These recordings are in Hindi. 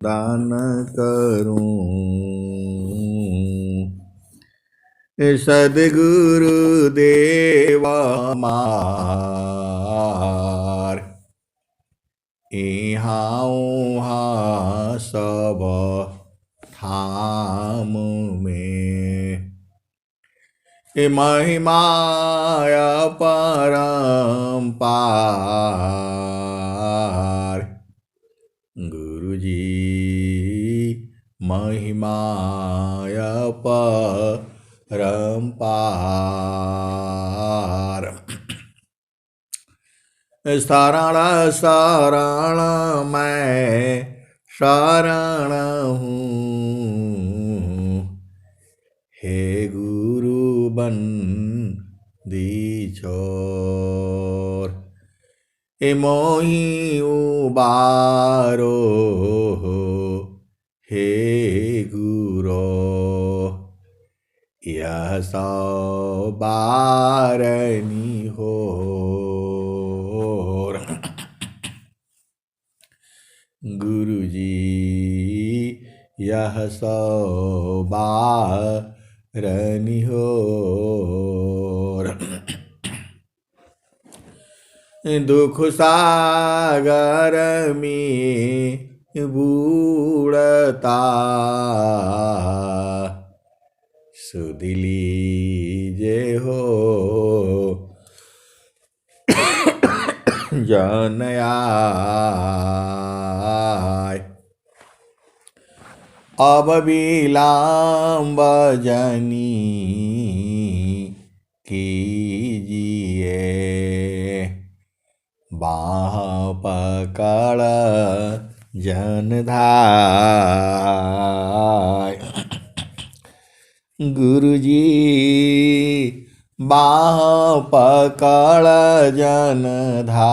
दान करूं। सदगुरु देवा मार इहाँ उहाँ सब थाम में। महिमाय परम्पार गुरु जी महिमाय परम्पार। शरण शरण मैं शरण हूँ, हे गुरु बंदी छोर। मोहि उबारो हे गुरो, यह सौ बारनी हो। गुरु जी यह सौ बारनी हो। दुख सागर में बूढ़ता सुध लीजे हो। जन आय अब विलंब जनी कीजिए, बाह पकड़ जन धाय। गुरु जी बाह पकड़ जन धाय।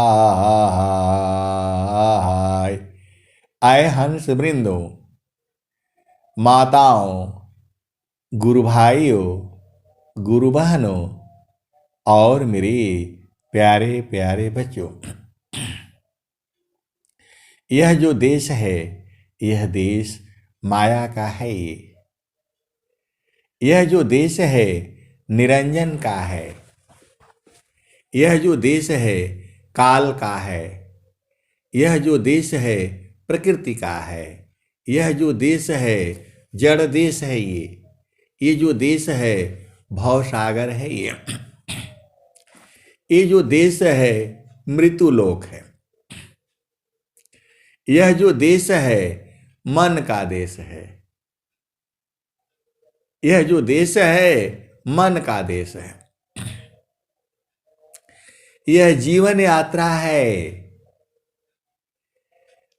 आए हंस वृंदो, माताओं, गुरु भाइयों, गुरु बहनों और मेरे प्यारे प्यारे बच्चों, यह जो देश है यह देश माया का है। यह जो देश है निरंजन का है। यह जो देश है काल का है। यह जो देश है प्रकृति का है। यह जो देश है जड़ देश है। ये जो देश है भवसागर है। ये जो देश है मृत्युलोक है। यह जो देश है मन का देश है। यह जो देश है मन का देश है। यह जीवन यात्रा है।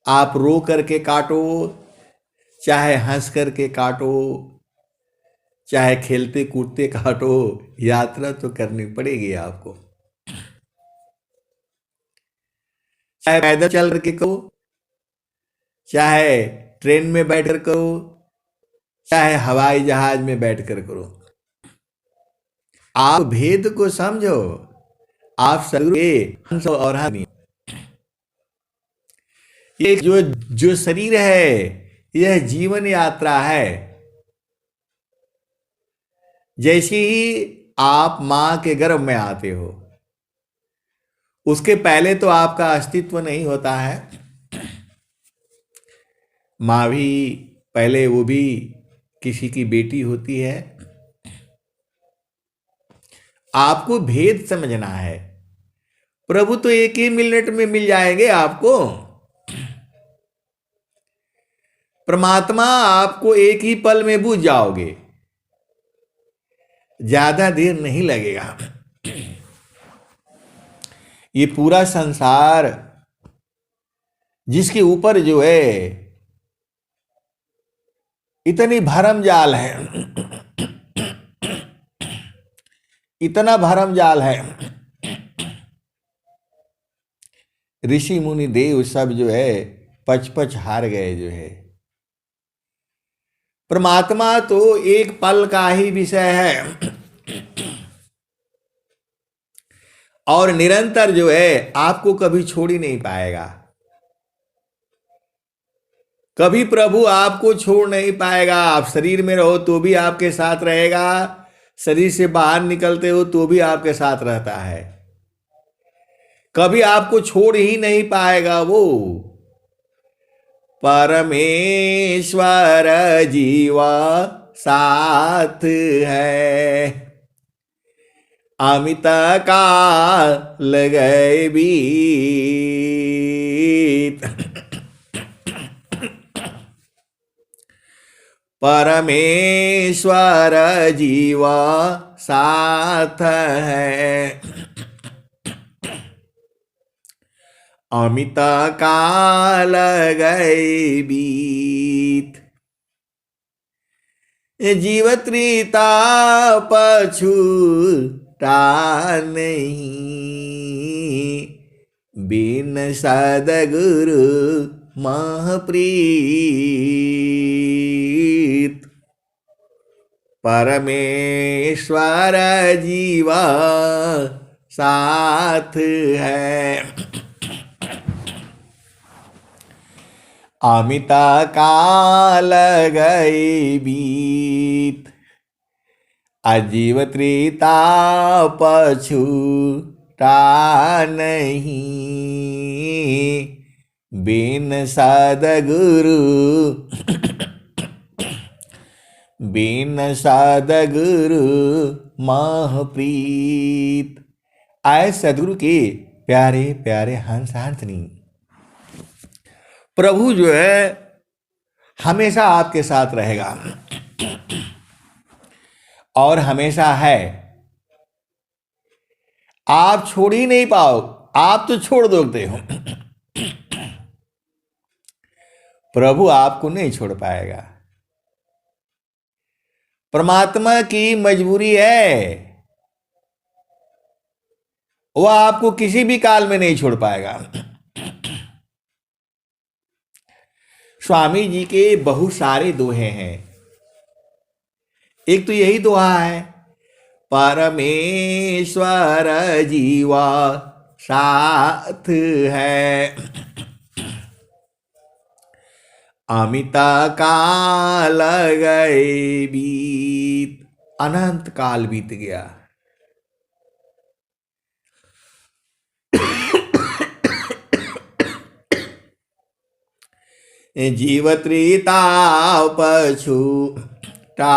आप रो करके काटो, चाहे हंस करके काटो, चाहे खेलते कूदते काटो, यात्रा तो करनी पड़ेगी आपको। चाहे पैदल चल करके करो, चाहे ट्रेन में बैठकर करो, चाहे हवाई जहाज में बैठकर करो। आप भेद को समझो। आप सदगुरु के हंस और हानि। ये जो शरीर है यह जीवन यात्रा है। जैसे ही आप मां के गर्भ में आते हो उसके पहले तो आपका अस्तित्व नहीं होता है। मां भी पहले वो भी किसी की बेटी होती है। आपको भेद समझना है। प्रभु तो एक ही मिनट में मिल जाएंगे आपको। परमात्मा आपको एक ही पल में बुझ जाओगे। ज्यादा देर नहीं लगेगा। ये पूरा संसार जिसके ऊपर जो है इतनी भरम जाल है, इतना भरम जाल है। ऋषि मुनि देव सब जो है पच हार गए जो है। परमात्मा तो एक पल का ही विषय है और निरंतर जो है आपको कभी छोड़ ही नहीं पाएगा। कभी प्रभु आपको छोड़ नहीं पाएगा। आप शरीर में रहो तो भी आपके साथ रहेगा, शरीर से बाहर निकलते हो तो भी आपके साथ रहता है, कभी आपको छोड़ ही नहीं पाएगा वो। परमेश्वर जीवा साथ है, अमित काल गए बीत। परमेश्वर जीवा साथ है, अमित काल गए बीत। जीव त्रिता पछूता नहीं, बिन सद्गुरु महप्रीत। परमेश्वर जीवा साथ है, अमित काल गए बीत। अजीव त्रिता पछूता नहीं, बिन सद्गुरु बिन सद्गुरु महप्रीत। आए सद्गुरु के प्यारे प्यारे हंसार्थनी, प्रभु जो है हमेशा आपके साथ रहेगा और हमेशा है। आप छोड़ ही नहीं पाओ, आप तो छोड़ दोगे हो, प्रभु आपको नहीं छोड़ पाएगा। परमात्मा की मजबूरी है, वह आपको किसी भी काल में नहीं छोड़ पाएगा। स्वामी जी के बहुत सारे दोहे हैं, एक तो यही दोहा है, परमेश्वर जीवा साथ है, अमित काल गए बीत। अनंत काल बीत गया, जीव त्रिता पछूता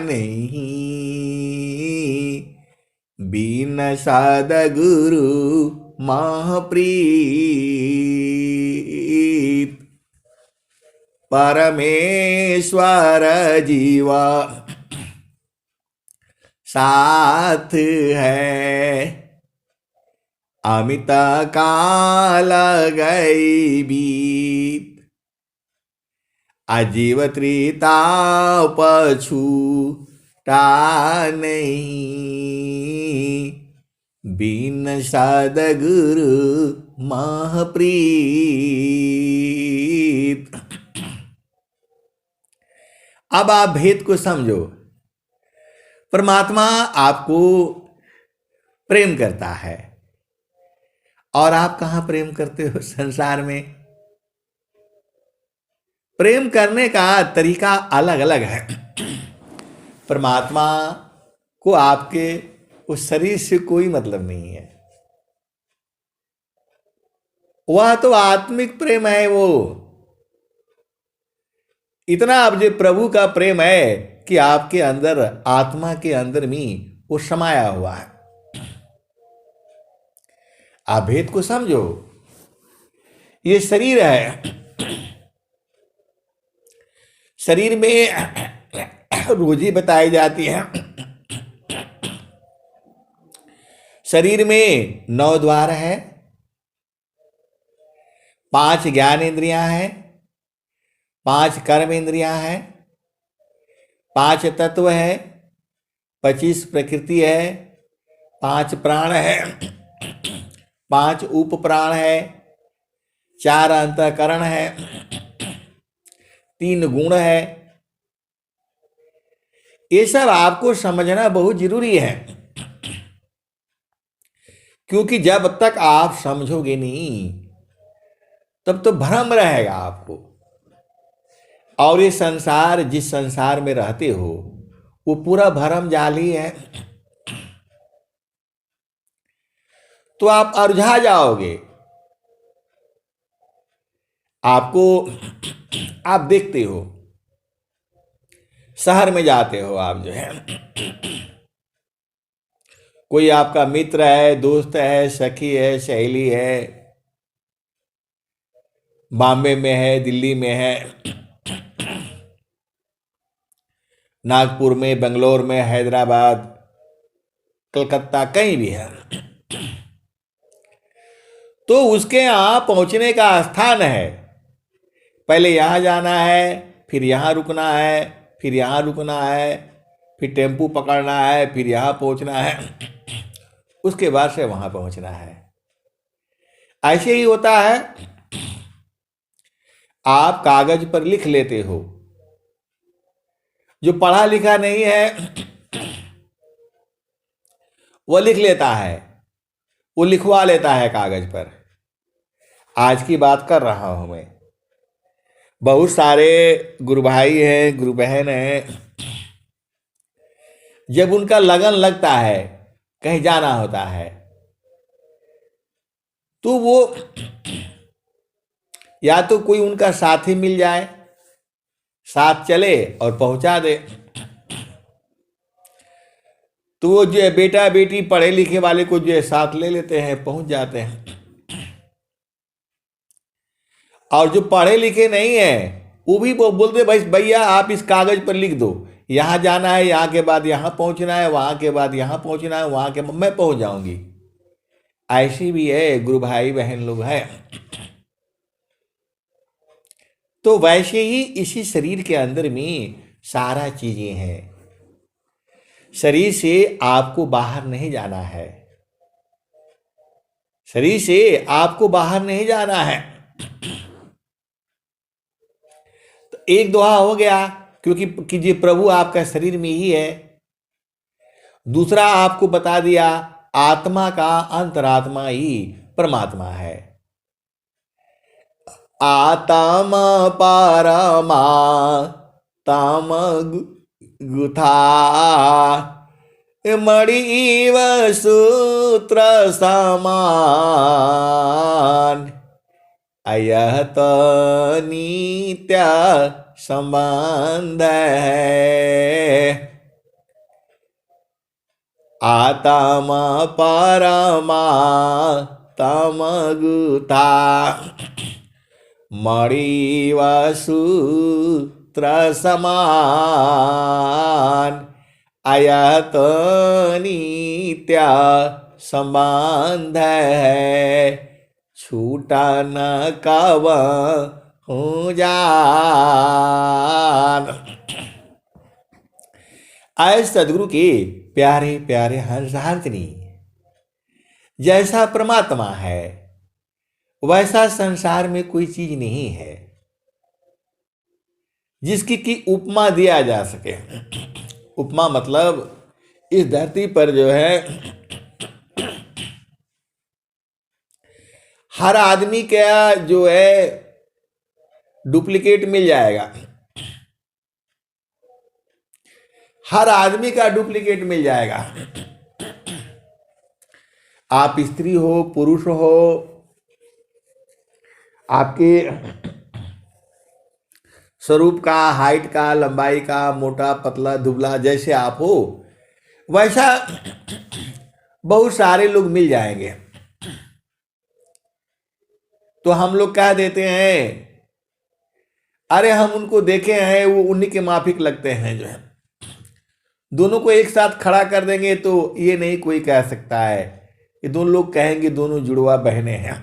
नहीं, बिन सद्गुरु महप्रीत। परमेश्वर जीवा साथ है, अमित काल गए बीत। अजीव त्रिता पछूता नहीं, बिन सद्गुरु महप्रीत। अब आप भेद को समझो। परमात्मा आपको प्रेम करता है और आप कहां प्रेम करते हो संसार में। प्रेम करने का तरीका अलग अलग है। परमात्मा को आपके उस शरीर से कोई मतलब नहीं है, वह तो आत्मिक प्रेम है। वो इतना अब जो प्रभु का प्रेम है कि आपके अंदर, आत्मा के अंदर में वो समाया हुआ है। आप भेद को समझो। ये शरीर है, शरीर में रोजी बताई जाती है। शरीर में 9 द्वार है, 5 ज्ञान इंद्रियां हैं, 5 कर्म इंद्रियां हैं, 5 तत्व है, 25 प्रकृति है, 5 प्राण है, 5 उप प्राण है, 4 अंतःकरण है, 3 गुण है। ये सब आपको समझना बहुत जरूरी है, क्योंकि जब तक आप समझोगे नहीं तब तो भ्रम रहेगा आपको। और ये संसार, जिस संसार में रहते हो, वो पूरा भरम जाली है। तो आप अरझा जाओगे। आपको, आप देखते हो, शहर में जाते हो आप जो है, कोई आपका मित्र है, दोस्त है, सखी है, सहेली है, बॉम्बे में है, दिल्ली में है, नागपुर में, बेंगलोर में, हैदराबाद, कलकत्ता, कहीं भी है, तो उसके यहाँ पहुंचने का स्थान है। पहले यहाँ जाना है, फिर यहाँ रुकना है, फिर यहाँ रुकना है, फिर टेम्पू पकड़ना है, फिर यहाँ पहुंचना है, उसके बाद से वहां पहुंचना है। ऐसे ही होता है। आप कागज पर लिख लेते हो, जो पढ़ा लिखा नहीं है वो लिख लेता है, वो लिखवा लेता है कागज पर। आज की बात कर रहा हूं मैं। बहुत सारे गुरु भाई हैं, गुरु बहन हैं, जब उनका लगन लगता है, कहीं जाना होता है, तो वो या तो कोई उनका साथी मिल जाए, साथ चले और पहुंचा दे, तो वो जो है बेटा बेटी पढ़े लिखे वाले को जो है साथ ले लेते हैं, पहुंच जाते हैं। और जो पढ़े लिखे नहीं है वो भी वो बोलते भाई भैया आप इस कागज पर लिख दो, यहाँ जाना है, यहाँ के बाद यहाँ पहुंचना है, वहां के बाद यहाँ पहुंचना है, वहां के मैं पहुंच जाऊंगी। ऐसी भी है, गुरु भाई बहन लोग हैं। तो वैसे ही इसी शरीर के अंदर में सारा चीजें हैं। शरीर से आपको बाहर नहीं जाना है, शरीर से आपको बाहर नहीं जाना है। तो एक दोहा हो गया, क्योंकि कि ये प्रभु आपका शरीर में ही है। दूसरा आपको बता दिया, आत्मा का अंतरात्मा ही परमात्मा है। आत्मा परमा ताम गुथा मणिव सूत्र समान अयह तो नित्य संबंध है। आत्मा परमा तम गुथा मणिव सूत्र समान अयह तो नित्य संबंध है। छूटा न कब हूँ जान। आए सदगुरु के प्यारे प्यारे हंसहारनी, जैसा परमात्मा है वैसा संसार में कोई चीज नहीं है जिसकी की उपमा दिया जा सके। उपमा मतलब इस धरती पर जो है हर आदमी का जो है डुप्लीकेट मिल जाएगा, हर आदमी का डुप्लीकेट मिल जाएगा। आप स्त्री हो, पुरुष हो, आपके स्वरूप का, हाइट का, लंबाई का, मोटा पतला दुबला जैसे आप हो वैसा बहुत सारे लोग मिल जाएंगे। तो हम लोग कह देते हैं अरे हम उनको देखे हैं, वो उन्हीं के माफिक लगते हैं। जो है दोनों को एक साथ खड़ा कर देंगे तो ये नहीं कोई कह सकता है, ये दोनों लोग कहेंगे दोनों जुड़वा बहनें हैं,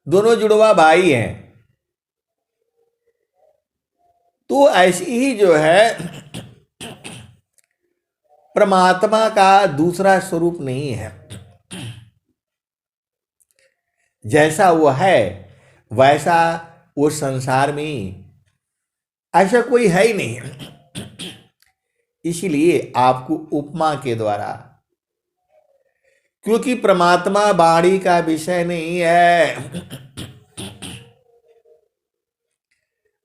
दोनों जुड़वा भाई हैं। तो ऐसी ही जो है परमात्मा का दूसरा स्वरूप नहीं है। जैसा वो है वैसा वो संसार में ऐसा कोई है ही नहीं। इसीलिए आपको उपमा के द्वारा, क्योंकि परमात्मा वाणी का विषय नहीं है,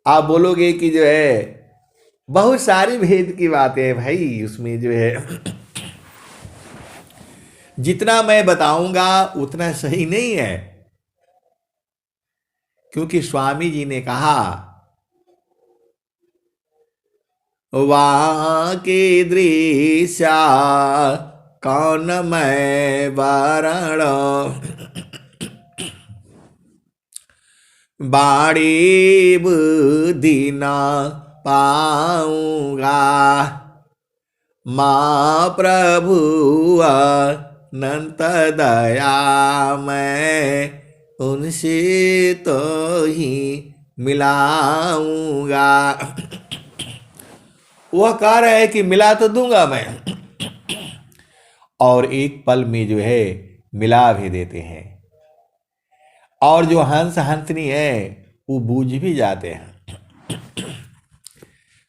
आप बोलोगे कि जो है बहुत सारी भेद की बातें हैं भाई, उसमें जो है जितना मैं बताऊंगा उतना सही नहीं है, क्योंकि स्वामी जी ने कहा वहाँ के दृश्या कौन मैं वारण, बाड़ी बुद्धि न पाऊंगा, माँ प्रभु अनंत दया मैं उनसे तो ही मिलाऊंगा। वह कह रहा है कि मिला तो दूंगा मैं, और एक पल में जो है मिला भी देते हैं, और जो हंस हंसनी है वो बूझ भी जाते हैं।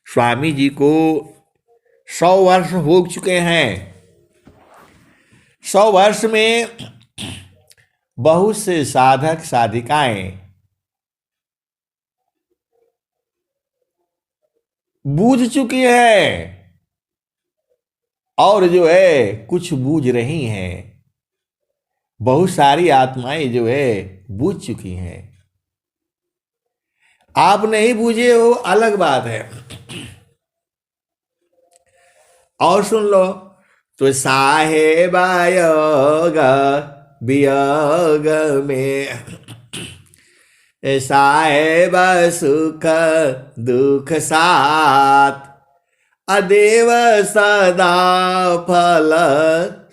स्वामी जी को 100 वर्ष हो चुके हैं। 100 वर्ष में बहुत से साधक साधिकाएं बूझ चुकी है, और जो है कुछ बूझ रही हैं। बहुत सारी आत्माएं जो है बूझ चुकी हैं। आप नहीं बूझे हो अलग बात है। और सुन लो, तो साहेबा योग वियोग में, साहेब सुख दुख साथ, अदेव सदा फल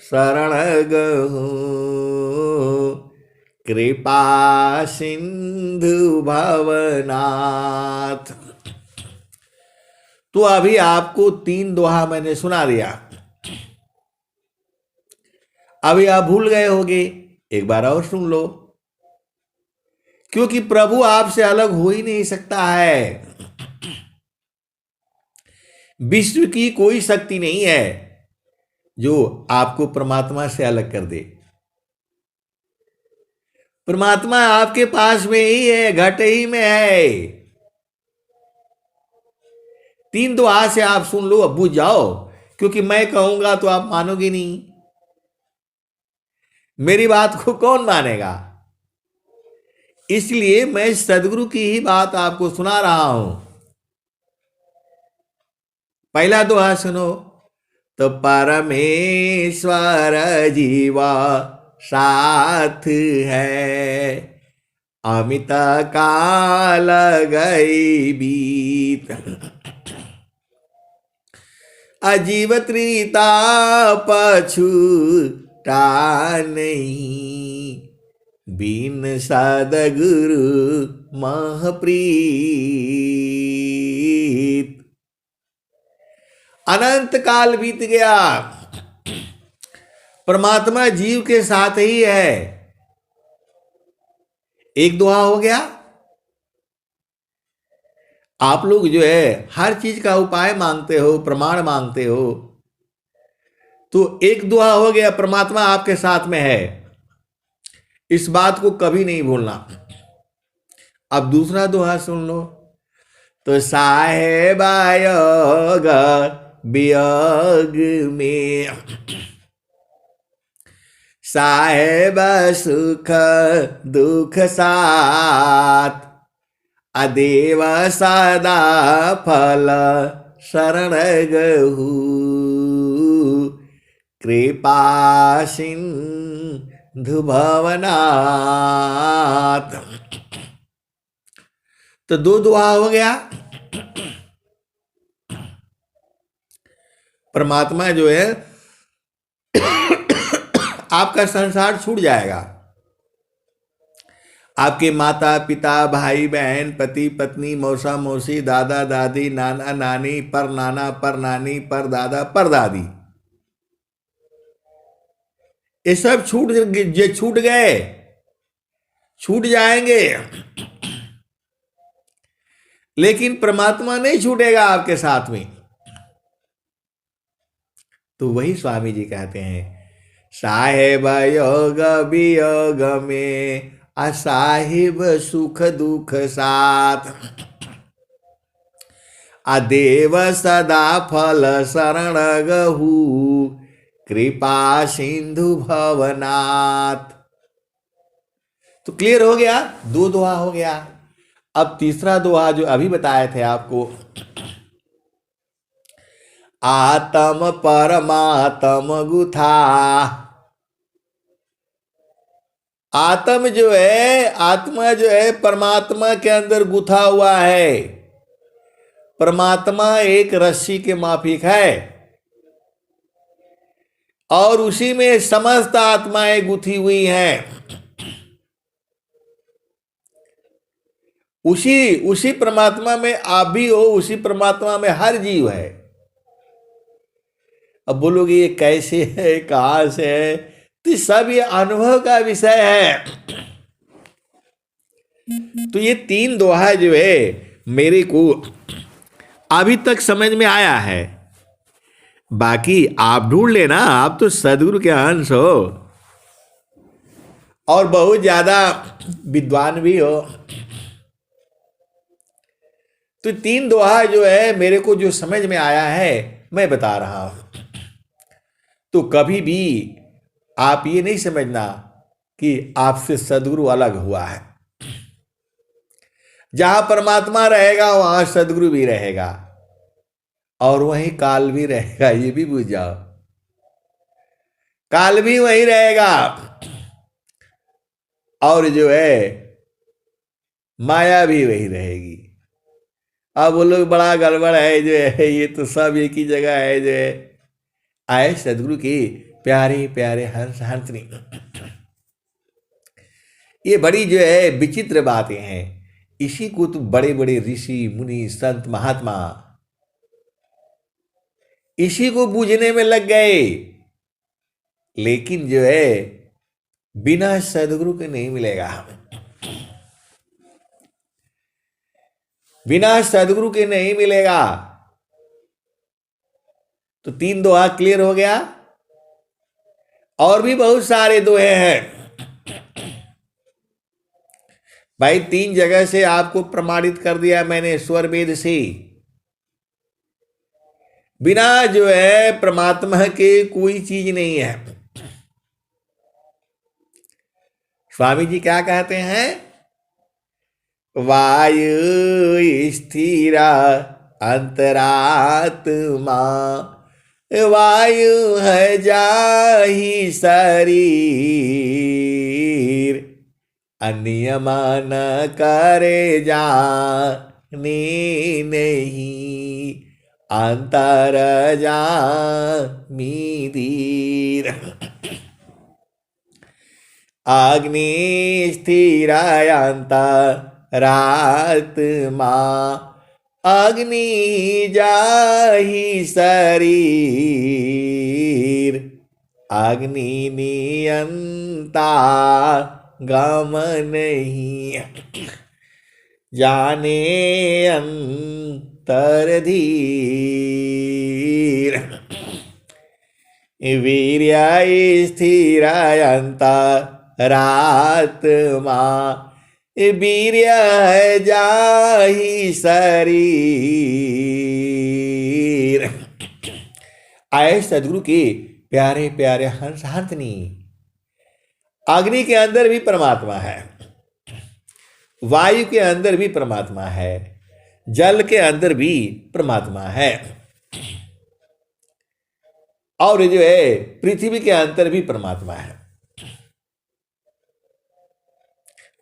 शरण गहूँ, कृपा सिंधु भवनाथ। तो अभी आपको 3 दोहा मैंने सुना दिया, अभी आप भूल गए होंगे, एक बार और सुन लो, क्योंकि प्रभु आपसे अलग हो ही नहीं सकता है। विश्व की कोई शक्ति नहीं है जो आपको परमात्मा से अलग कर दे। परमात्मा आपके पास में ही है, घट ही में है। 3 दोहा से आप सुन लो, अब बुझ जाओ, क्योंकि मैं कहूंगा तो आप मानोगे नहीं। मेरी बात को कौन मानेगा? इसलिए मैं सदगुरु की ही बात आपको सुना रहा हूं। पहला दोहा सुनो, तो परमेश्वर जीवा साथ है, अमित काल गई बीत, अजीव त्रिता पछूटा नहीं, बिन सदगुरु महप्रीत। अनंत काल बीत गया, परमात्मा जीव के साथ ही है। एक दोहा हो गया। आप लोग जो है हर चीज का उपाय मांगते हो, प्रमाण मांगते हो, तो एक दोहा हो गया, परमात्मा आपके साथ में है, इस बात को कभी नहीं भूलना। अब दूसरा दोहा सुन लो, तो साहेबा योग वियोग में, साहेब सुख दुख साथ, अदेव सदा फल शरण गहूँ, कृपा सिंधु भवनाथ। तो 2 दुआ हो गया। परमात्मा जो है आपका संसार छूट जाएगा। आपके माता पिता भाई बहन पति पत्नी मौसा मौसी दादा दादी नाना नानी पर नाना पर नानी पर दादा पर दादी, ये सब छूट गए, छूट जाएंगे, लेकिन परमात्मा नहीं छूटेगा आपके साथ में। तो वही स्वामी जी कहते हैं, साहेब योग वियोग में, असाहिब सुख दुख साथ। आदेव सदा फल शरण गहु कृपा सिंधु भवनाथ। तो क्लियर हो गया, दो दोहा हो गया। अब तीसरा दोहा जो अभी बताए थे आपको, आत्म परमात्म गुथा। आत्म जो है, आत्मा जो है परमात्मा के अंदर गुथा हुआ है। परमात्मा एक रस्सी के माफिक है और उसी में समस्त आत्माएं गुथी हुई हैं। उसी उसी परमात्मा में आप भी हो, उसी परमात्मा में हर जीव है। अब बोलोगे ये कैसे है, कहां से है, तो सब ये अनुभव का विषय है। तो ये तीन दोहा जो है मेरे को अभी तक समझ में आया है। बाकी आप ढूंढ लेना, आप तो सदगुरु के अंश हो और बहुत ज्यादा विद्वान भी हो। तो तीन दोहा जो है मेरे को जो समझ में आया है मैं बता रहा हूं। तो कभी भी आप ये नहीं समझना कि आपसे सदगुरु अलग हुआ है। जहां परमात्मा रहेगा वहां सदगुरु भी रहेगा और वहीं काल भी रहेगा, ये भी बुझ जाओ। काल भी वहीं रहेगा और जो है माया भी वही रहेगी। अब वो लोग बड़ा गड़बड़ है जो है, ये तो सब एक ही जगह है जो है। आए सदगुरु की प्यारे प्यारे हंस हंसनी, ये बड़ी जो है विचित्र बातें हैं। इसी को तो बड़े बड़े ऋषि मुनि संत महात्मा इसी को बूझने में लग गए। लेकिन जो है बिना सदगुरु के नहीं मिलेगा, बिना सदगुरु के नहीं मिलेगा। तो तीन दोहा क्लियर हो गया। और भी बहुत सारे दोहे हैं भाई, तीन जगह से आपको प्रमाणित कर दिया मैंने स्वर वेद से। बिना जो है परमात्मा के कोई चीज नहीं है। स्वामी जी क्या कहते हैं, वायु स्थिरा अंतरात्मा, वायु है जाहि शरीर, अन्यमान करे जाने नहीं, अंतर जामी धीर। अग्नि स्थिरायंतरात्मा, अग्नि जाहि शरीर, अग्नि नियंता गम नहीं, जाने अंतर धीर। वीर्य स्थिरायंतरात्मा, वीर्य है जाहि शरीर। आए सदगुरु के प्यारे प्यारे हंस हंसनी, अग्नि के अंदर भी परमात्मा है, वायु के अंदर भी परमात्मा है, जल के अंदर भी परमात्मा है, और जो है पृथ्वी के अंदर भी परमात्मा है।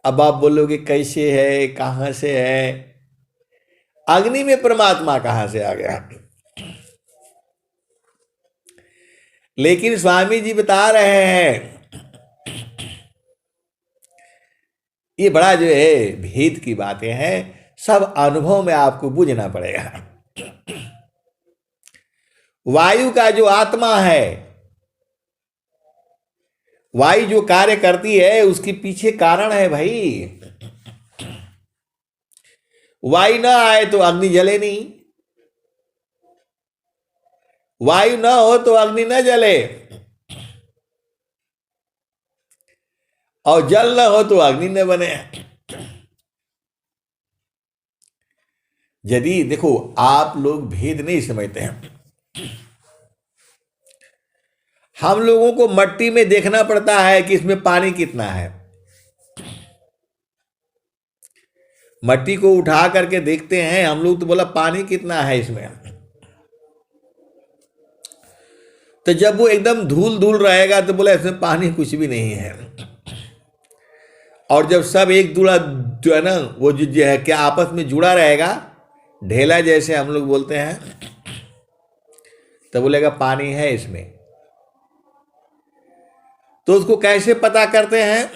अब आप बोलोगे कैसे है, कहां से है, अग्नि में परमात्मा कहां से आ गया। लेकिन स्वामी जी बता रहे हैं ये बड़ा जो है भेद की बातें हैं, सब अनुभव में आपको बुझना पड़ेगा। वायु का जो आत्मा है, वायु जो कार्य करती है उसके पीछे कारण है भाई। वायु ना आए तो अग्नि जले नहीं, वायु ना हो तो अग्नि न जले, और जल न हो तो अग्नि न बने। यदि देखो आप लोग भेद नहीं समझते हैं, हम लोगों को मट्टी में देखना पड़ता है कि इसमें पानी कितना है। मट्टी को उठा करके देखते हैं हम लोग तो बोला पानी कितना है इसमें। तो जब वो एकदम धूल धूल रहेगा तो बोला इसमें पानी कुछ भी नहीं है। और जब सब एक दूल्हा जो है ना वो जो है क्या आपस में जुड़ा रहेगा, ढेला जैसे हम लोग बोलते हैं, तो बोलेगा पानी है इसमें। तो उसको कैसे पता करते हैं?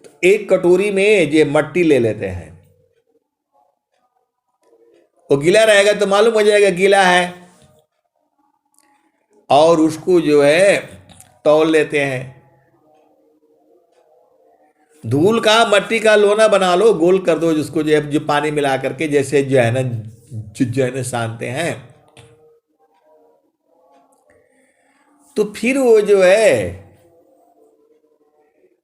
तो एक कटोरी में ये मट्टी ले लेते हैं, वो गीला रहेगा तो मालूम हो जाएगा गीला है, और उसको जो है तौल लेते हैं। धूल का मट्टी का लोना बना लो, गोल कर दो, जिसको जो है जो पानी मिला करके जैसे जो है ना जो है ना सानते हैं। तो फिर वो जो है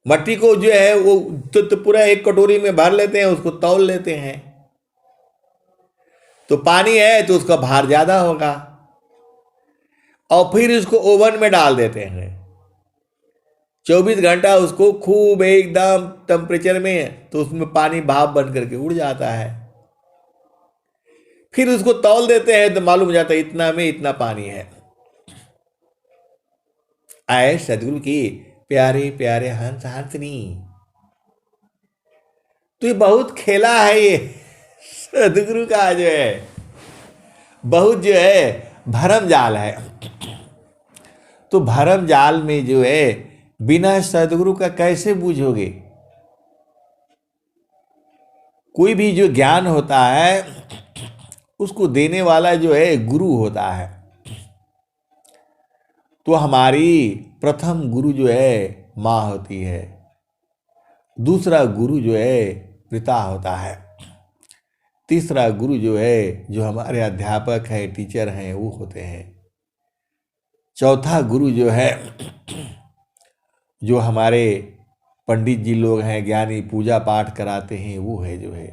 मट्टी को जो है वो तो पूरा एक कटोरी में भर लेते हैं, उसको तौल लेते हैं। तो पानी है तो उसका भार ज्यादा होगा, और फिर इसको ओवन में डाल देते हैं। 24 घंटा उसको खूब एकदम टेम्परेचर में, तो उसमें पानी भाप बन करके उड़ जाता है। फिर उसको तौल देते हैं तो मालूम हो जाता है इतना में इतना पानी है। आए सदगुरु की प्यारे प्यारे हंस हंसनी, तो ये बहुत खेला है ये सदगुरु का जो है, बहुत जो है भरम जाल है। तो भरम जाल में जो है बिना सदगुरु का कैसे बूझोगे? कोई भी जो ज्ञान होता है उसको देने वाला जो है गुरु होता है। तो हमारी प्रथम गुरु जो है माँ होती है, दूसरा गुरु जो है पिता होता है, तीसरा गुरु जो है जो हमारे अध्यापक है टीचर हैं वो होते हैं, चौथा गुरु जो है जो हमारे पंडित जी लोग हैं, ज्ञानी पूजा पाठ कराते हैं, वो है जो है।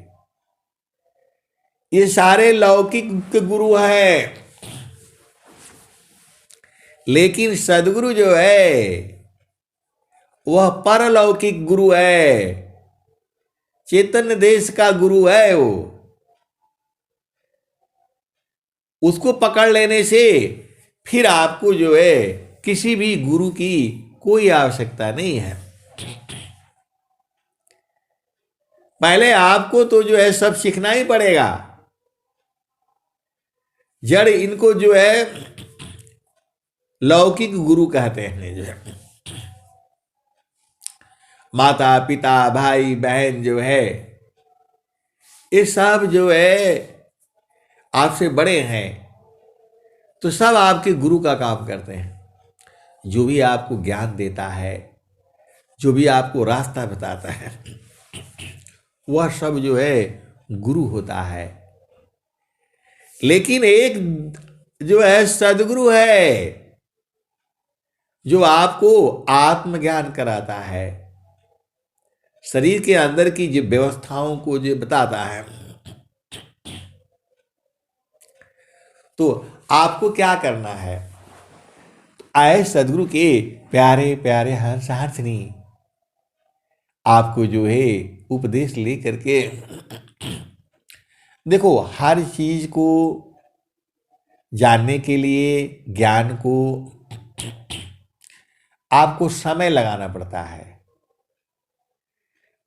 ये सारे लौकिक गुरु हैं, लेकिन सदगुरु जो है वह परलौकिक गुरु है, चैतन्य देश का गुरु है। वो उसको पकड़ लेने से फिर आपको जो है किसी भी गुरु की कोई आवश्यकता नहीं है। पहले आपको तो जो है सब सीखना ही पड़ेगा। जड़ इनको जो है लौकिक गुरु कहते हैं। जो है माता पिता भाई बहन जो है ये सब जो है आपसे बड़े हैं, तो सब आपके गुरु का काम करते हैं। जो भी आपको ज्ञान देता है, जो भी आपको रास्ता बताता है, वह सब जो है गुरु होता है। लेकिन एक जो है सदगुरु है जो आपको आत्मज्ञान कराता है, शरीर के अंदर की जो व्यवस्थाओं को जो बताता है। तो आपको क्या करना है? आए सदगुरु के प्यारे प्यारे हंस हंसनी, आपको जो है उपदेश ले करके देखो, हर चीज को जानने के लिए ज्ञान को आपको समय लगाना पड़ता है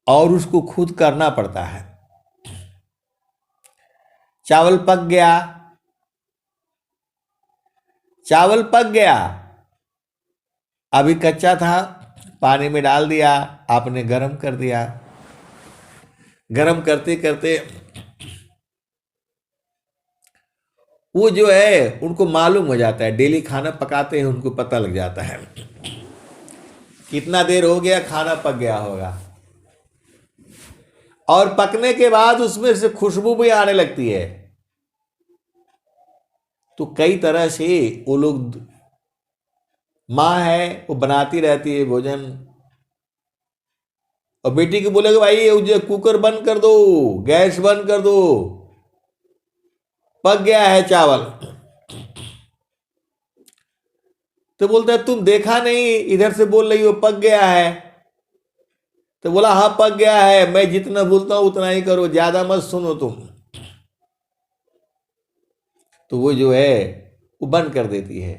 और उसको खुद करना पड़ता है। चावल पक गया, चावल पक गया, अभी कच्चा था, पानी में डाल दिया, आपने गरम कर दिया। गरम करते करते वो जो है उनको मालूम हो जाता है, डेली खाना पकाते हैं उनको पता लग जाता है कितना देर हो गया, खाना पक गया होगा। और पकने के बाद उसमें से खुशबू भी आने लगती है। तो कई तरह से वो लोग, माँ है वो बनाती रहती है भोजन, और बेटी को बोलेगा भाई ये जो कुकर बंद कर दो, गैस बंद कर दो, पक गया है चावल। तो बोलता है तुम देखा नहीं, इधर से बोल रही हो पक गया है। तो बोला हाँ पक गया है, मैं जितना बोलता हूं उतना ही करो, ज्यादा मत सुनो तुम। तो वो जो है वो बंद कर देती है,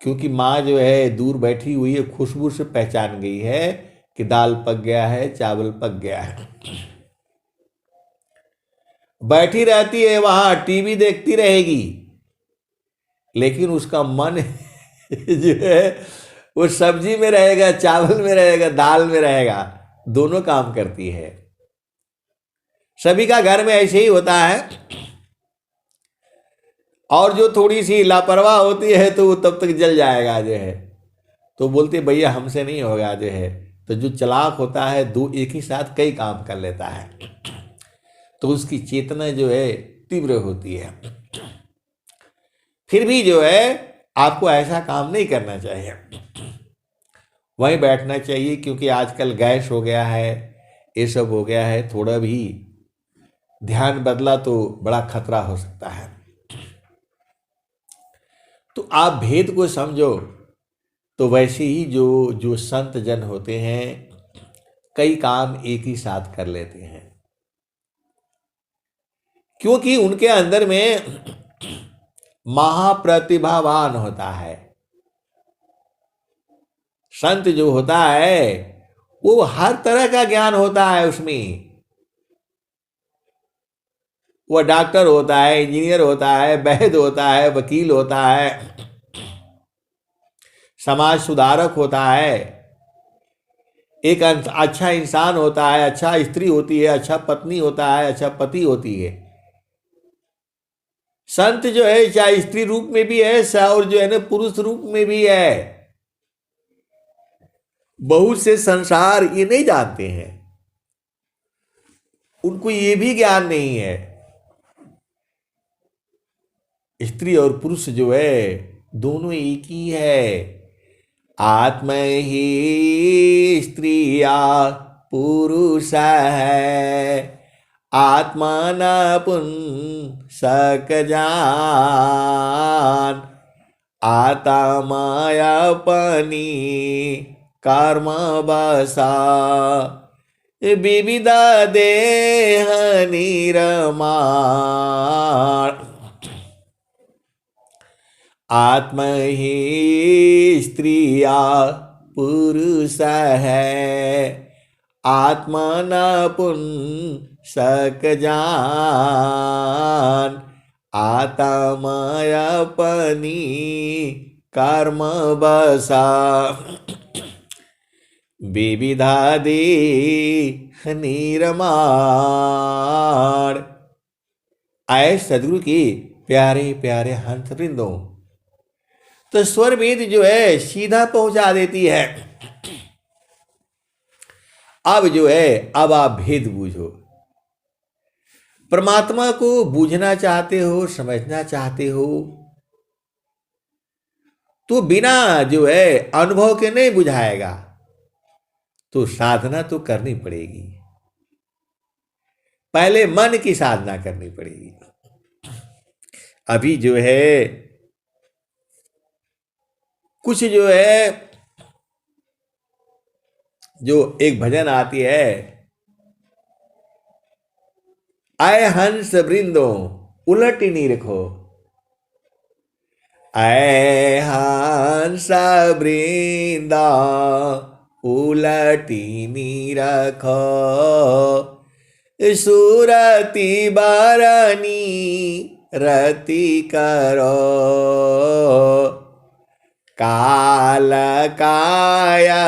क्योंकि माँ जो है दूर बैठी हुई है, खुशबू से पहचान गई है कि दाल पक गया है, चावल पक गया है। बैठी रहती है वहां, टीवी देखती रहेगी, लेकिन उसका मन जो है वो सब्जी में रहेगा, चावल में रहेगा, दाल में रहेगा, दोनों काम करती है। सभी का घर में ऐसे ही होता है। और जो थोड़ी सी लापरवाह होती है तो वो तब तक जल जाएगा जो है, तो बोलते भैया हमसे नहीं होगा जो है। तो जो चालाक होता है दो एक ही साथ कई काम कर लेता है, तो उसकी चेतना जो है तीव्र होती है। फिर भी जो है आपको ऐसा काम नहीं करना चाहिए, वहीं बैठना चाहिए, क्योंकि आजकल गैस हो गया है, ये सब हो गया है, थोड़ा भी ध्यान बदला तो बड़ा खतरा हो सकता है। तो आप भेद को समझो। तो वैसे ही जो जो संत जन होते हैं कई काम एक ही साथ कर लेते हैं, क्योंकि उनके अंदर में महाप्रतिभावान होता है। संत जो होता है वो हर तरह का ज्ञान होता है उसमें। वो डॉक्टर होता है, इंजीनियर होता है, वैद्य होता है, वकील होता है, समाज सुधारक होता है, एक अच्छा इंसान होता है, अच्छा स्त्री होती है, अच्छा पत्नी होता है, अच्छा पति होती है। संत जो है चाहे स्त्री रूप में भी है और जो है ना पुरुष रूप में भी है। बहुत से संसार ये नहीं जानते हैं, उनको ये भी ज्ञान नहीं है। स्त्री और पुरुष जो है दोनों एक ही है। आत्मा ही स्त्रिया पुरुष है, आत्मा न पुन सक जान, आता माया पनी कर्म बसा, विविधा देह निरमान। आत्मा ही स्त्रिया पुरुष है, आत्मा न पुन सक जान, आता माया पनी कर्म बसा, विविधा देह निरमान। आए सदगुरु की प्यारे प्यारे हंस वृंदों, तो स्वर वेद जो है सीधा पहुंचा देती है। अब जो है अब आप भेद बूझो। परमात्मा को बूझना चाहते हो, समझना चाहते हो, तो बिना जो है अनुभव के नहीं बुझाएगा, तो साधना तो करनी पड़ेगी। पहले मन की साधना करनी पड़ेगी। अभी जो है कुछ जो है जो एक भजन आती है, आए हंस वृंदो उलट निरखो, आए हंस वृंदा उलटी निरखो, सुरति बारनी रति करो, काल काया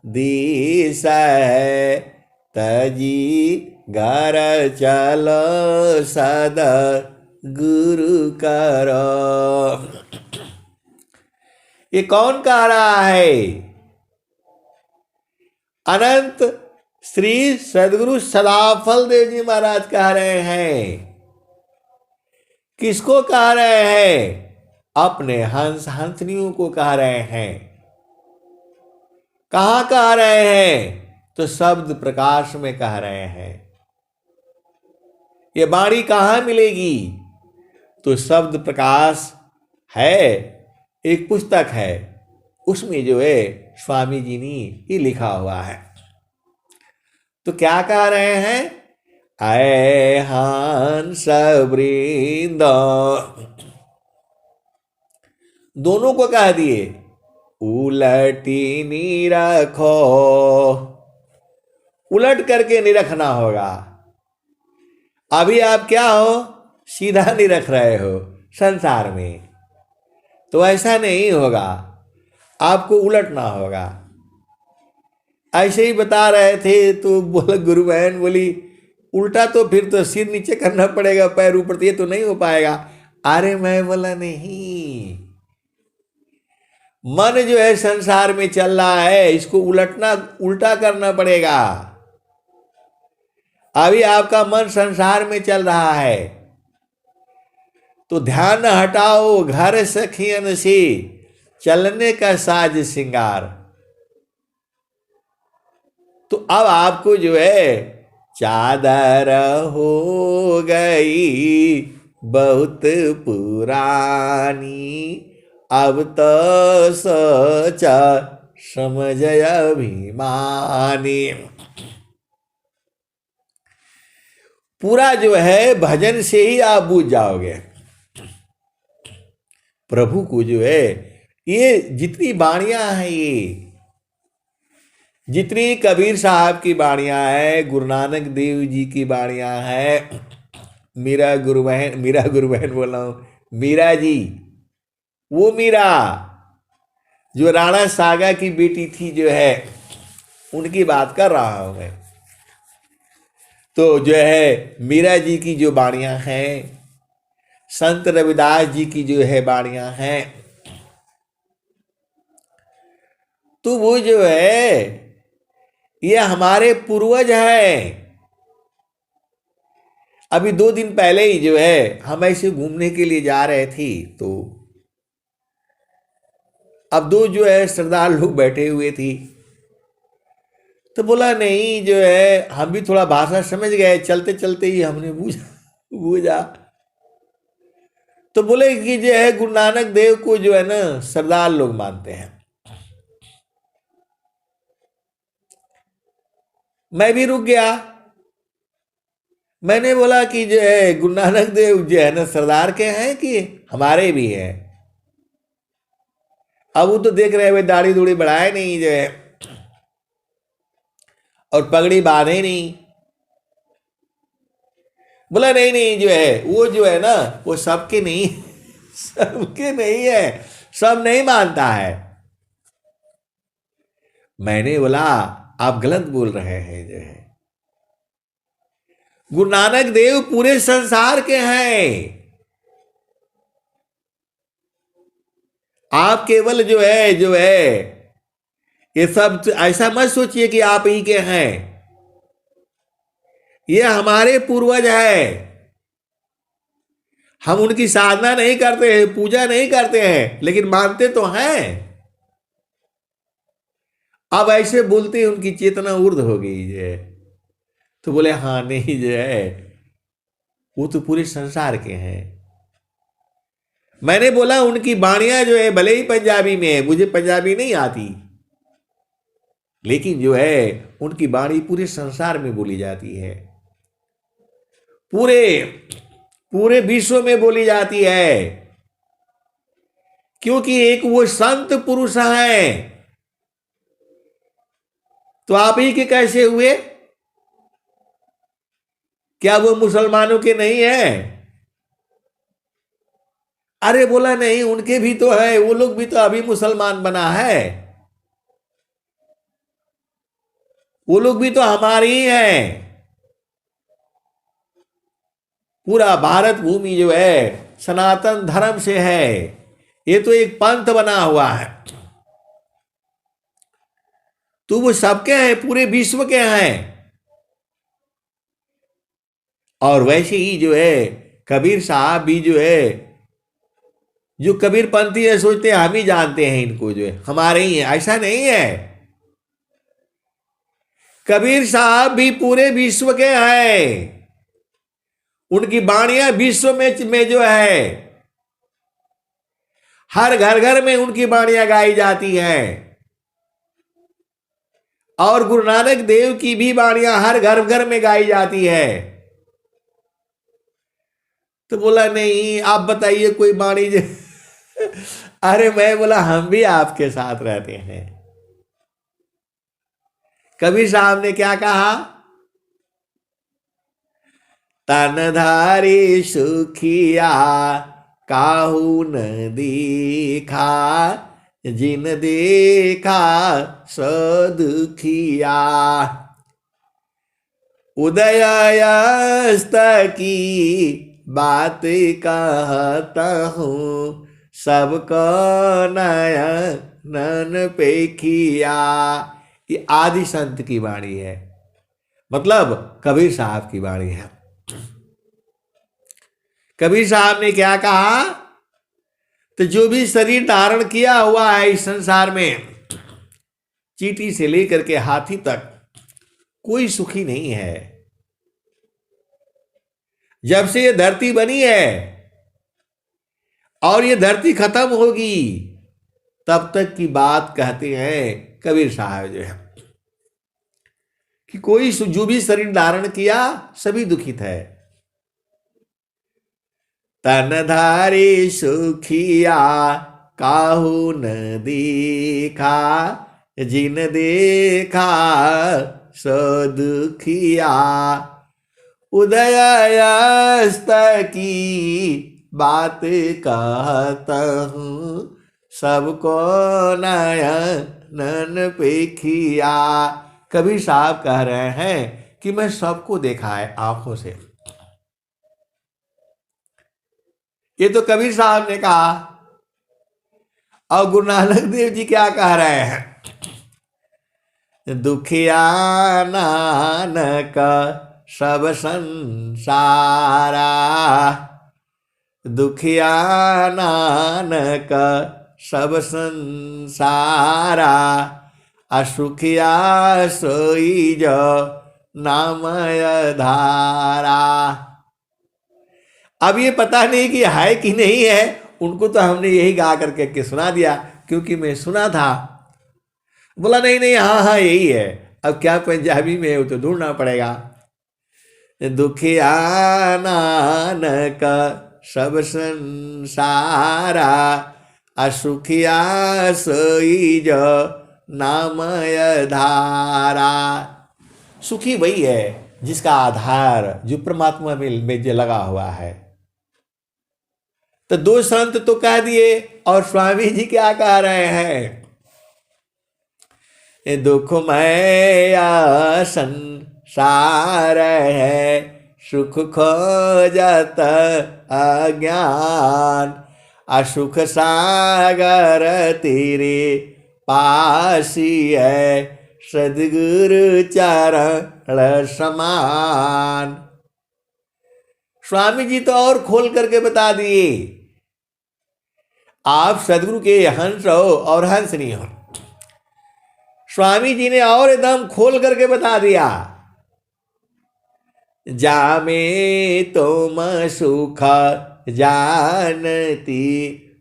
दिस है, तजी घर चलो सद गुरु करो। ये कौन कह रहा है? अनंत श्री सदगुरु सदाफल देव जी महाराज कह रहे हैं। किसको कह रहे हैं? अपने हंस हंसनियों को कह रहे हैं। कहां कह रहे हैं? तो शब्द प्रकाश में कह रहे हैं। ये वाणी कहाँ मिलेगी? तो शब्द प्रकाश है, एक पुस्तक है, उसमें जो है स्वामी जी ने ये लिखा हुआ है। तो क्या कह रहे हैं? ऐ हंस वृंद, दोनों को कह दिए, उलटी निरखो, उलट करके निरखना होगा। अभी आप क्या हो? सीधा निरख रहे हो संसार में, तो ऐसा नहीं होगा, आपको उलटना होगा। ऐसे ही बता रहे थे तो बोला, गुरु बहन बोली उल्टा तो फिर तो सिर नीचे करना पड़ेगा, पैर ऊपर, तो ये तो नहीं हो पाएगा। अरे मैं बोला नहीं, मन जो है संसार में चल रहा है, इसको उलटना, उल्टा करना पड़ेगा। अभी आपका मन संसार में चल रहा है, तो ध्यान हटाओ घर सखियन से, चलने का साज सिंगार। तो अब आपको जो है चादर हो गई बहुत पुरानी, अब तो सचा समझ अभिमानी। पूरा जो है भजन से ही आप बूझ जाओगे प्रभु को। जो है ये जितनी वाणियां हैं, ये जितनी कबीर साहब की वाणियां हैं, गुरु नानक देव जी की वाणियां हैं, मीरा गुरु बहन बोल रहा हूं, मीरा जी, वो मीरा जो राणा सागा की बेटी थी, जो है उनकी बात कर रहा हूं मैं। तो जो है मीरा जी की जो वाणियां हैं, संत रविदास जी की जो है वाणियां हैं, तो वो जो है ये हमारे पूर्वज हैं। अभी 2 दिन पहले ही जो है हम ऐसे घूमने के लिए जा रहे थे, तो अब 2 जो है सरदार लोग बैठे हुए थे, तो बोला नहीं जो है हम भी थोड़ा भाषा समझ गए, चलते चलते ही हमने बूझा। तो बोले कि जो है गुरु नानक देव को जो है ना सरदार लोग मानते हैं। मैं भी रुक गया। मैंने बोला कि जो है गुरु नानक देव जो है ना सरदार के हैं कि हमारे भी हैं? अब वो तो देख रहे हुए दाढ़ी दूढ़ी बढ़ाए नहीं जो है, और पगड़ी बांधे नहीं। बोला नहीं नहीं जो है वो जो है ना वो सबके नहीं, सबके नहीं है, सब नहीं मानता है। मैंने बोला आप गलत बोल रहे हैं। जो है गुरु नानक देव पूरे संसार के हैं। आप केवल जो है ये सब ऐसा मत सोचिए कि आप ही के हैं। ये हमारे पूर्वज हैं। हम उनकी साधना नहीं करते हैं, पूजा नहीं करते हैं, लेकिन मानते तो हैं। अब ऐसे बोलते उनकी चेतना ऊर्ध हो गई है। तो बोले हाँ नहीं जो है वो तो पूरे संसार के हैं। मैंने बोला उनकी वाणियां जो है भले ही पंजाबी में है, मुझे पंजाबी नहीं आती, लेकिन जो है उनकी वाणी पूरे संसार में बोली जाती है, पूरे विश्व में बोली जाती है, क्योंकि एक वो संत पुरुष हैं। तो आप ही के कैसे हुए? क्या वो मुसलमानों के नहीं है? अरे बोला नहीं, उनके भी तो है, वो लोग भी तो अभी मुसलमान बना है, वो लोग भी तो हमारे ही हैं। पूरा भारत भूमि जो है सनातन धर्म से है, ये तो एक पंथ बना हुआ है। तो वो सबके हैं, पूरे विश्व के हैं। और वैसे ही जो है कबीर साहब भी जो है, जो कबीर पंथी है सोचते हैं हम ही जानते हैं इनको, जो है हमारे ही है, ऐसा नहीं है। कबीर साहब भी पूरे विश्व के हैं, उनकी वाणियां विश्व में जो है हर घर घर में उनकी वाणियां गाई जाती हैं। और गुरु नानक देव की भी वाणियां हर घर घर में गाई जाती है। तो बोला नहीं, आप बताइए कोई वाणी अरे मैं बोला हम भी आपके साथ रहते हैं। कबीर साहब ने क्या कहा? तनधारी सुखिया काहू न देखा, जिन देखा सो दुखिया। उदयास्त की बात कहता हूँ, सबको नयन पेखिया। ये आदि संत की वाणी है, मतलब कबीर साहब की वाणी है। कबीर साहब ने क्या कहा? तो जो भी शरीर धारण किया हुआ है इस संसार में, चींटी से लेकर के हाथी तक, कोई सुखी नहीं है। जब से ये धरती बनी है और ये धरती खत्म होगी, तब तक की बात कहते हैं कबीर साहब जो है कि कोई जो भी शरीर धारण किया सभी दुखित है। तनधारी सुखिया काहू न देखा, जिन देखा सो दुखिया। उदयास्त की बात कहता हूँ, सबको नयन पेखिया। कबीर साहब कह रहे हैं कि मैं सबको देखा है आंखों से। ये तो कबीर साहब ने कहा। और गुरु नानक देव जी क्या कह रहे हैं? दुखिया नानक सब संसारा, दुखिया नानक सब संसारा। असुखिया सोई जो नामय धारा। अब ये पता नहीं कि है कि नहीं है, उनको तो हमने यही गा करके सुना दिया, क्योंकि मैं सुना था। बोला नहीं नहीं, हाँ हाँ यही है। अब क्या पंजाबी में वो तो ढूंढना पड़ेगा। दुखिया नानक सब संसारा, असुखिया सोई जो नामय धारा। सुखी वही है जिसका आधार जो परमात्मा में जो लगा हुआ है। तो दो संत तो कह दिए, और स्वामी जी क्या कह रहे हैं? दुखमय संसार है, सुख खोजत अज्ञान। असुख सागर तेरे पासी है, सदगुरु चरण समान। स्वामी जी तो और खोल करके बता दिए, आप सदगुरु के हंस हो और हंस नहीं हो। स्वामी जी ने और एकदम खोल करके बता दिया, जामे तुम सुख जानती,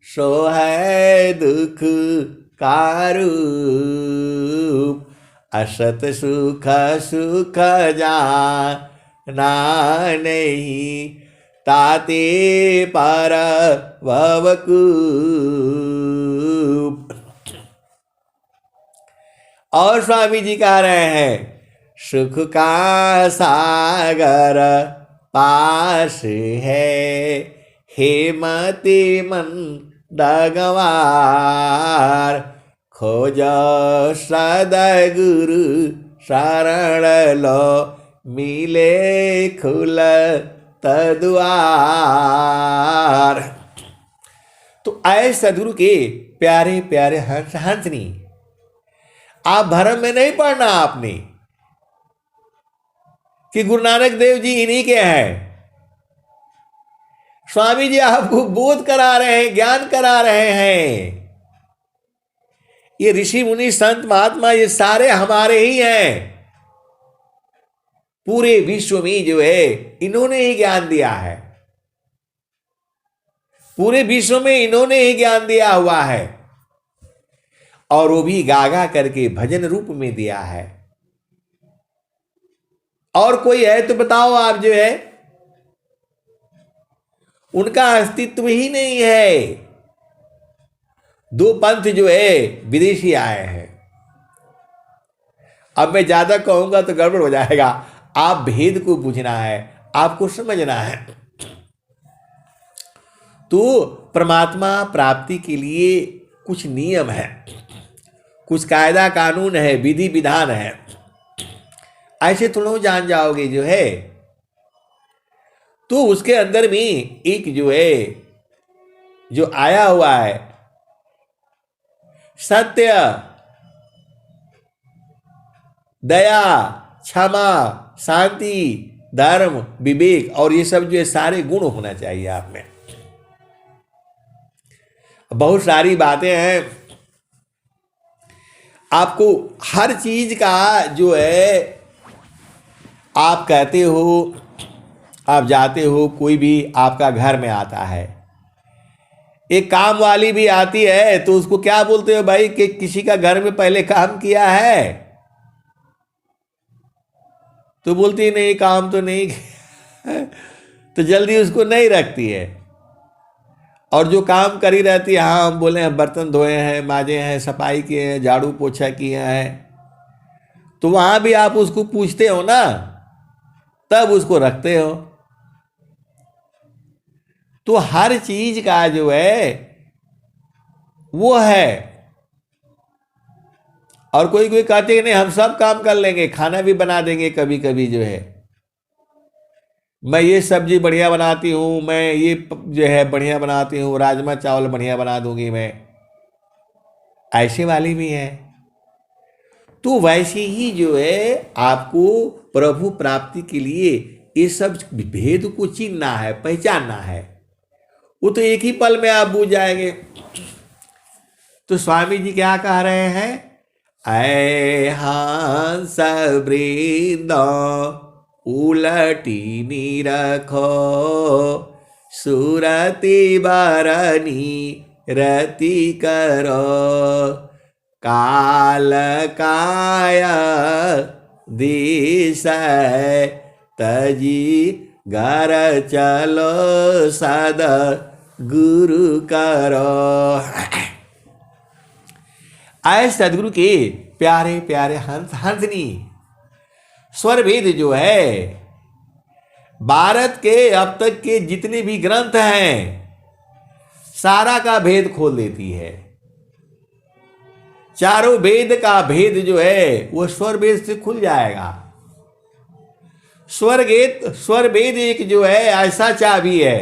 सो है दुख का रूप। असत सुख सुख जाना नहीं, ताते पर भवकूप। और स्वामी जी कह रहे हैं, सुख का सागर पास है, हेमति मन दगवार। खोजो सदगुरु शरण लो, मिले खुल द्वार। तो आए सदगुरु के प्यारे प्यारे हंस हंसनी। आप भरम में नहीं पड़ना आपने कि गुरु नानक देव जी इन्हीं के हैं। स्वामी जी आपको बोध करा रहे हैं, ज्ञान करा रहे हैं। ये ऋषि मुनि संत महात्मा ये सारे हमारे ही हैं। पूरे विश्व में जो है इन्होंने ही ज्ञान दिया है, पूरे विश्व में इन्होंने ही ज्ञान दिया हुआ है, और वो भी गा गा करके भजन रूप में दिया है। और कोई है तो बताओ आप, जो है उनका अस्तित्व ही नहीं है। दो पंथ जो है विदेशी आए हैं। अब मैं ज्यादा कहूंगा तो गड़बड़ हो जाएगा। आप भेद को बुझना है, आपको समझना है। तो परमात्मा प्राप्ति के लिए कुछ नियम है, कुछ कायदा कानून है, विधि विधान है। ऐसे थोड़ा जान जाओगे जो है, तो उसके अंदर में एक जो है जो आया हुआ है सत्य, दया, क्षमा, शांति, धर्म, विवेक, और ये सब जो है सारे गुण होना चाहिए आप में। बहुत सारी बातें हैं, आपको हर चीज का जो है, आप कहते हो, आप जाते हो, कोई भी आपका घर में आता है, एक काम वाली भी आती है, तो उसको क्या बोलते हो भाई कि किसी का घर में पहले काम किया है? तो बोलती है नहीं, काम तो नहीं किया। तो जल्दी उसको नहीं रखती है। और जो काम करी रहती है, हाँ हम बोले हैं बर्तन धोए हैं, माजे हैं, सफाई किए हैं, झाड़ू पोछा किए हैं, तो वहां भी आप उसको पूछते हो ना, तब उसको रखते हो। तो हर चीज का जो है वो है। और कोई कोई कहते हैं नहीं हम सब काम कर लेंगे, खाना भी बना देंगे कभी कभी जो है, मैं ये सब्जी बढ़िया बनाती हूँ, मैं ये जो है बढ़िया बनाती हूँ, राजमा चावल बढ़िया बना दूंगी मैं। ऐसे वाली भी है। तो वैसे ही जो है आपको प्रभु प्राप्ति के लिए ये सब भेद को चिन्हना है, पहचानना है। वो तो एक ही पल में आप बूझ जाएंगे। तो स्वामी जी क्या कह रहे हैं? ऐ हंस वृंद उलटी निरखो, सुरति बरनी रति करो, काल काया दिश तजी घर चलो सद गुरु करो। आए सदगुरु के प्यारे प्यारे हंस हंसनी। स्वर वेद जो है भारत के अब तक के जितने भी ग्रंथ हैं सारा का भेद खोल देती है। चारों वेद का भेद जो है वो स्वर वेद से खुल जाएगा। स्वर वेद एक जो है ऐसा चाबी है,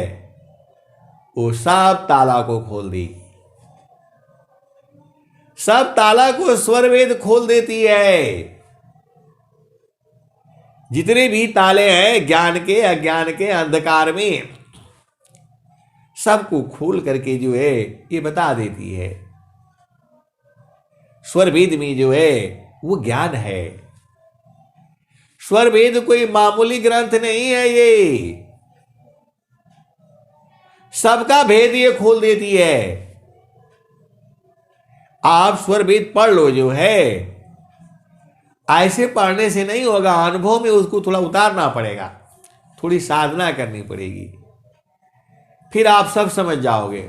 वो सब ताला को खोल दी। सब ताला को स्वर वेद खोल देती है। जितने भी ताले हैं ज्ञान के, अज्ञान के, अंधकार में, सबको खोल करके जो है ये बता देती है। स्वर वेद में जो है वो ज्ञान है। स्वर वेद कोई मामूली ग्रंथ नहीं है, ये सबका भेद ये खोल देती है। आप स्वर वेद पढ़ लो जो है, ऐसे पढ़ने से नहीं होगा, अनुभव में उसको थोड़ा उतारना पड़ेगा, थोड़ी साधना करनी पड़ेगी, फिर आप सब समझ जाओगे।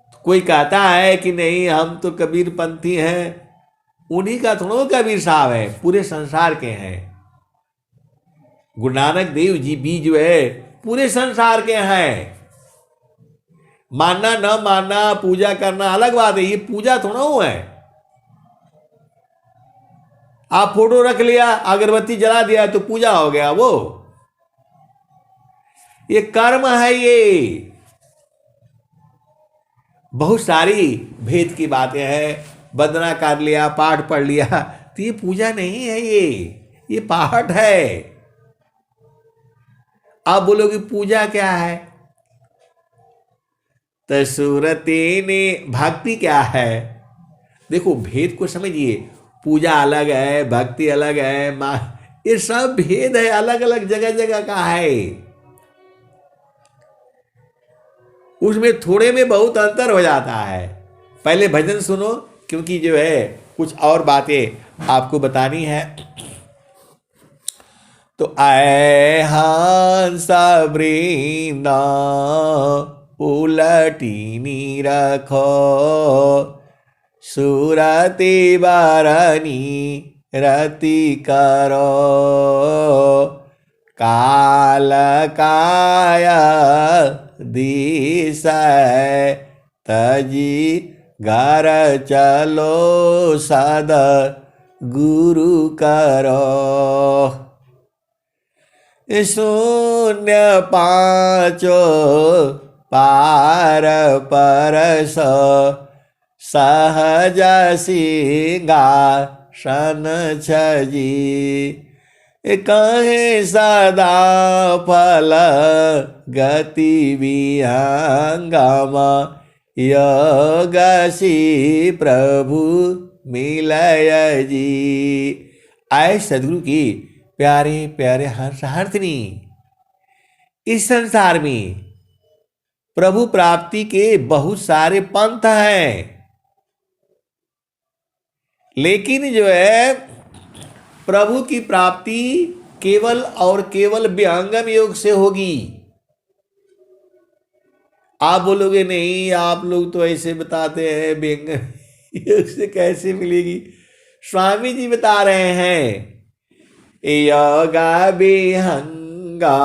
तो कोई कहता है कि नहीं हम तो कबीर पंथी हैं, उन्हीं का थोड़ा कबीर साहब है, पूरे संसार के हैं। गुरु नानक देव जी भी जो है पूरे संसार के हैं। मानना न मानना, पूजा करना अलग बात है, ये पूजा थोड़ा हुआ है। आप फोटो रख लिया, अगरबत्ती जला दिया तो पूजा हो गया, वो ये कर्म है। ये बहुत सारी भेद की बातें हैं, वंदना कर लिया, पाठ पढ़ लिया, तो ये पूजा नहीं है, ये पाठ है। आप बोलोगे पूजा क्या है? तो सूरते ने भक्ति क्या है? देखो भेद को समझिए, पूजा अलग है, भक्ति अलग है, ये सब भेद है, अलग अलग जगह जगह का है। उसमें थोड़े में बहुत अंतर हो जाता है। पहले भजन सुनो, क्योंकि जो है कुछ और बातें आपको बतानी है। तो आए हंसा वृंदा उलटीनी रखो, सुरति बारनी रति करो, काल काया दिस तजी घर चलो सद गुरु करो। शून्य पाँचो पार परस सहज सिंहासन छजी, कहे सदा फल गति विहंगम, योगसी प्रभु मिलय जी। आए सदगुरु की प्यारे प्यारे हर्षहार्थिनी, इस संसार में प्रभु प्राप्ति के बहुत सारे पंथ हैं, लेकिन जो है प्रभु की प्राप्ति केवल और केवल विहंगम योग से होगी। आप बोलोगे नहीं, आप लोग तो ऐसे बताते हैं विहंगम योग से कैसे मिलेगी। स्वामी जी बता रहे हैं, योगा विहंगा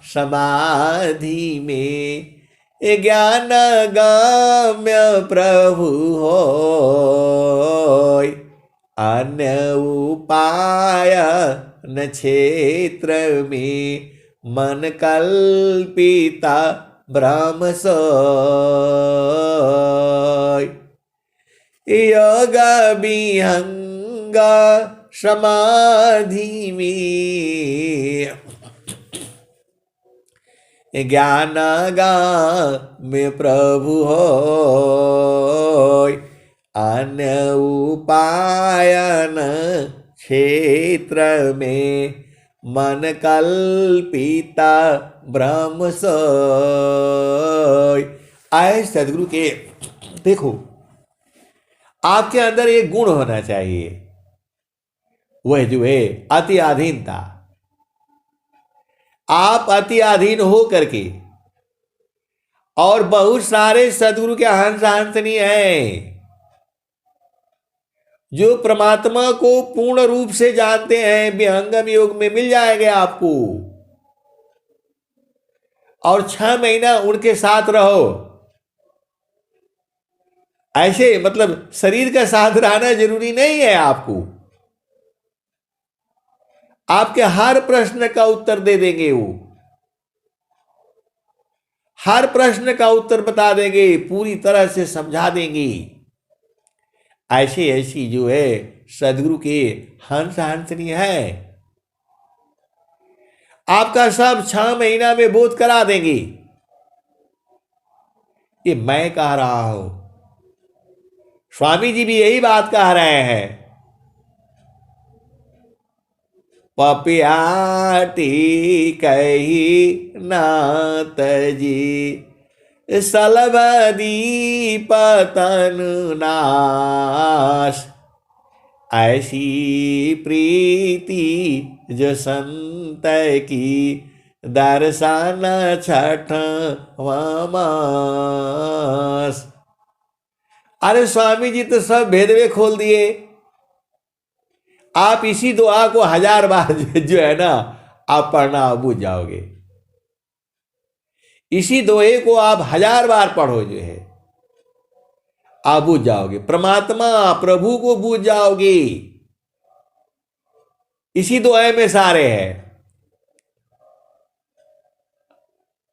समाधि में ज्ञान गाम्य प्रभु होय, अन्य उपाय न क्षेत्र में मन कल्पिता ब्रह्म सोय। योग विहंगा समाधि में ज्ञान गाम्य प्रभु होय, अन्य उपाय न क्षेत्र में मन कल्पिता ब्रह्म सोय। आए सदगुरु के देखो, आपके अंदर एक गुण होना चाहिए, वह जो है अति अधीनता। आप अति अधीन हो करके, और बहुत सारे सदगुरु के हंस हंसनी हैं जो परमात्मा को पूर्ण रूप से जानते हैं, विहंगम योग में मिल जाएंगे आपको। और 6 महीना उनके साथ रहो, ऐसे मतलब शरीर का साथ रहना जरूरी नहीं है आपको। आपके हर प्रश्न का उत्तर दे देंगे वो, हर प्रश्न का उत्तर बता देंगे, पूरी तरह से समझा देंगे। ऐसी ऐसी जो है सदगुरु के हंस हंसनी है, आपका सब 6 महीना में बोध करा देंगे। ये मैं कह रहा हूं, स्वामी जी भी यही बात कह रहे हैं। पपियाटी कही नात जी, सलबदी पतन नाश, ऐसी प्रीति जो संत की दर्शन छठ मास। अरे स्वामी जी तो सब भेदवे खोल दिए। आप इसी दुआ को 1000 बार जो है ना आप पढ़ना, आप बुझ जाओगे। इसी दोहे को आप 1000 बार पढ़ो, जो है आप बुझ जाओगे। परमात्मा प्रभु को बुझ जाओगे, इसी दुआ में सारे हैं।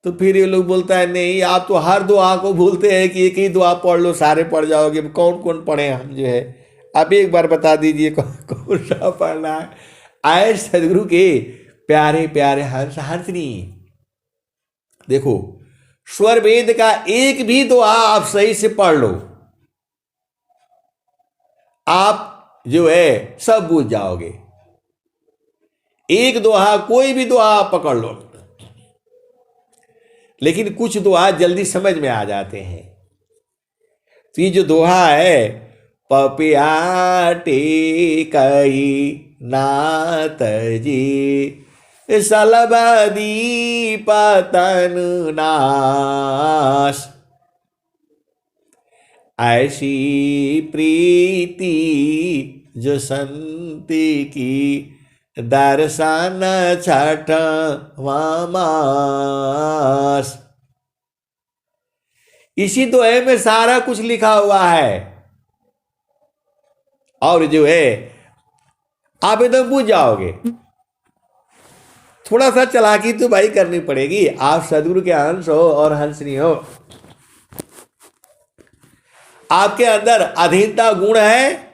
तो फिर ये लोग बोलता है नहीं, आप तो हर दुआ को भूलते हैं कि एक ही दुआ पढ़ लो सारे पढ़ जाओगे। कौन कौन पढ़े हम, जो है आप एक बार बता दीजिए कौन सा पढ़ना है। आए सदगुरु के प्यारे प्यारे हंस हंसनी, देखो स्वर वेद का एक भी दुआ आप सही से पढ़ लो, आप जो है सब बूझ जाओगे। एक दोहा, कोई भी दोहा आप पकड़ लो, लेकिन कुछ दोहा जल्दी समझ में आ जाते हैं। तो ये जो दोहा है, पपिया टेकई नाथ जी, सलबदी पतन नाश, ऐसी प्रीति जो संति की, दर्शन छठ मास। इसी दोहे में सारा कुछ लिखा हुआ है। और जो है आप एकदम बुझ जाओगे। थोड़ा सा चालाकी तो भाई करनी पड़ेगी, आप सदगुरु के अंश हो और हंसनी हो, आपके अंदर अधीनता गुण है,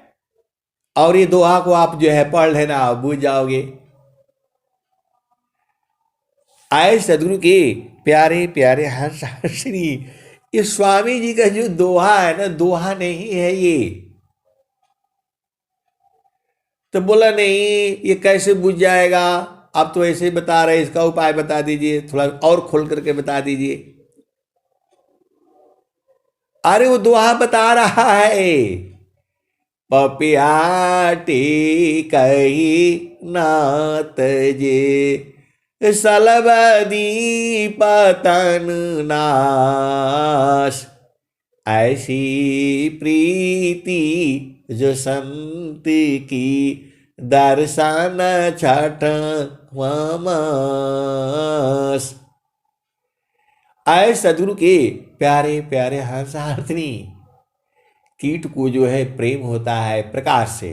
और ये दोहा को आप जो है पढ़ लेना, आप बुझ जाओगे। आए सदगुरु के प्यारे प्यारे हंस हंसनी, ये स्वामी जी का जो दोहा है ना, दोहा नहीं है ये। तो बोला नहीं ये कैसे बुझ जाएगा, आप तो ऐसे ही बता रहे, इसका उपाय बता दीजिए, थोड़ा और खोल करके बता दीजिए। अरे वो दोहा बता रहा है, पपिया टेकई नाथ जे, सलबदी पतन नाश, ऐसी प्रीति जो संत की, दर्शन छठ मास। आए सदगुरु के प्यारे प्यारे हंसार्थनी, कीट को जो है प्रेम होता है प्रकाश से।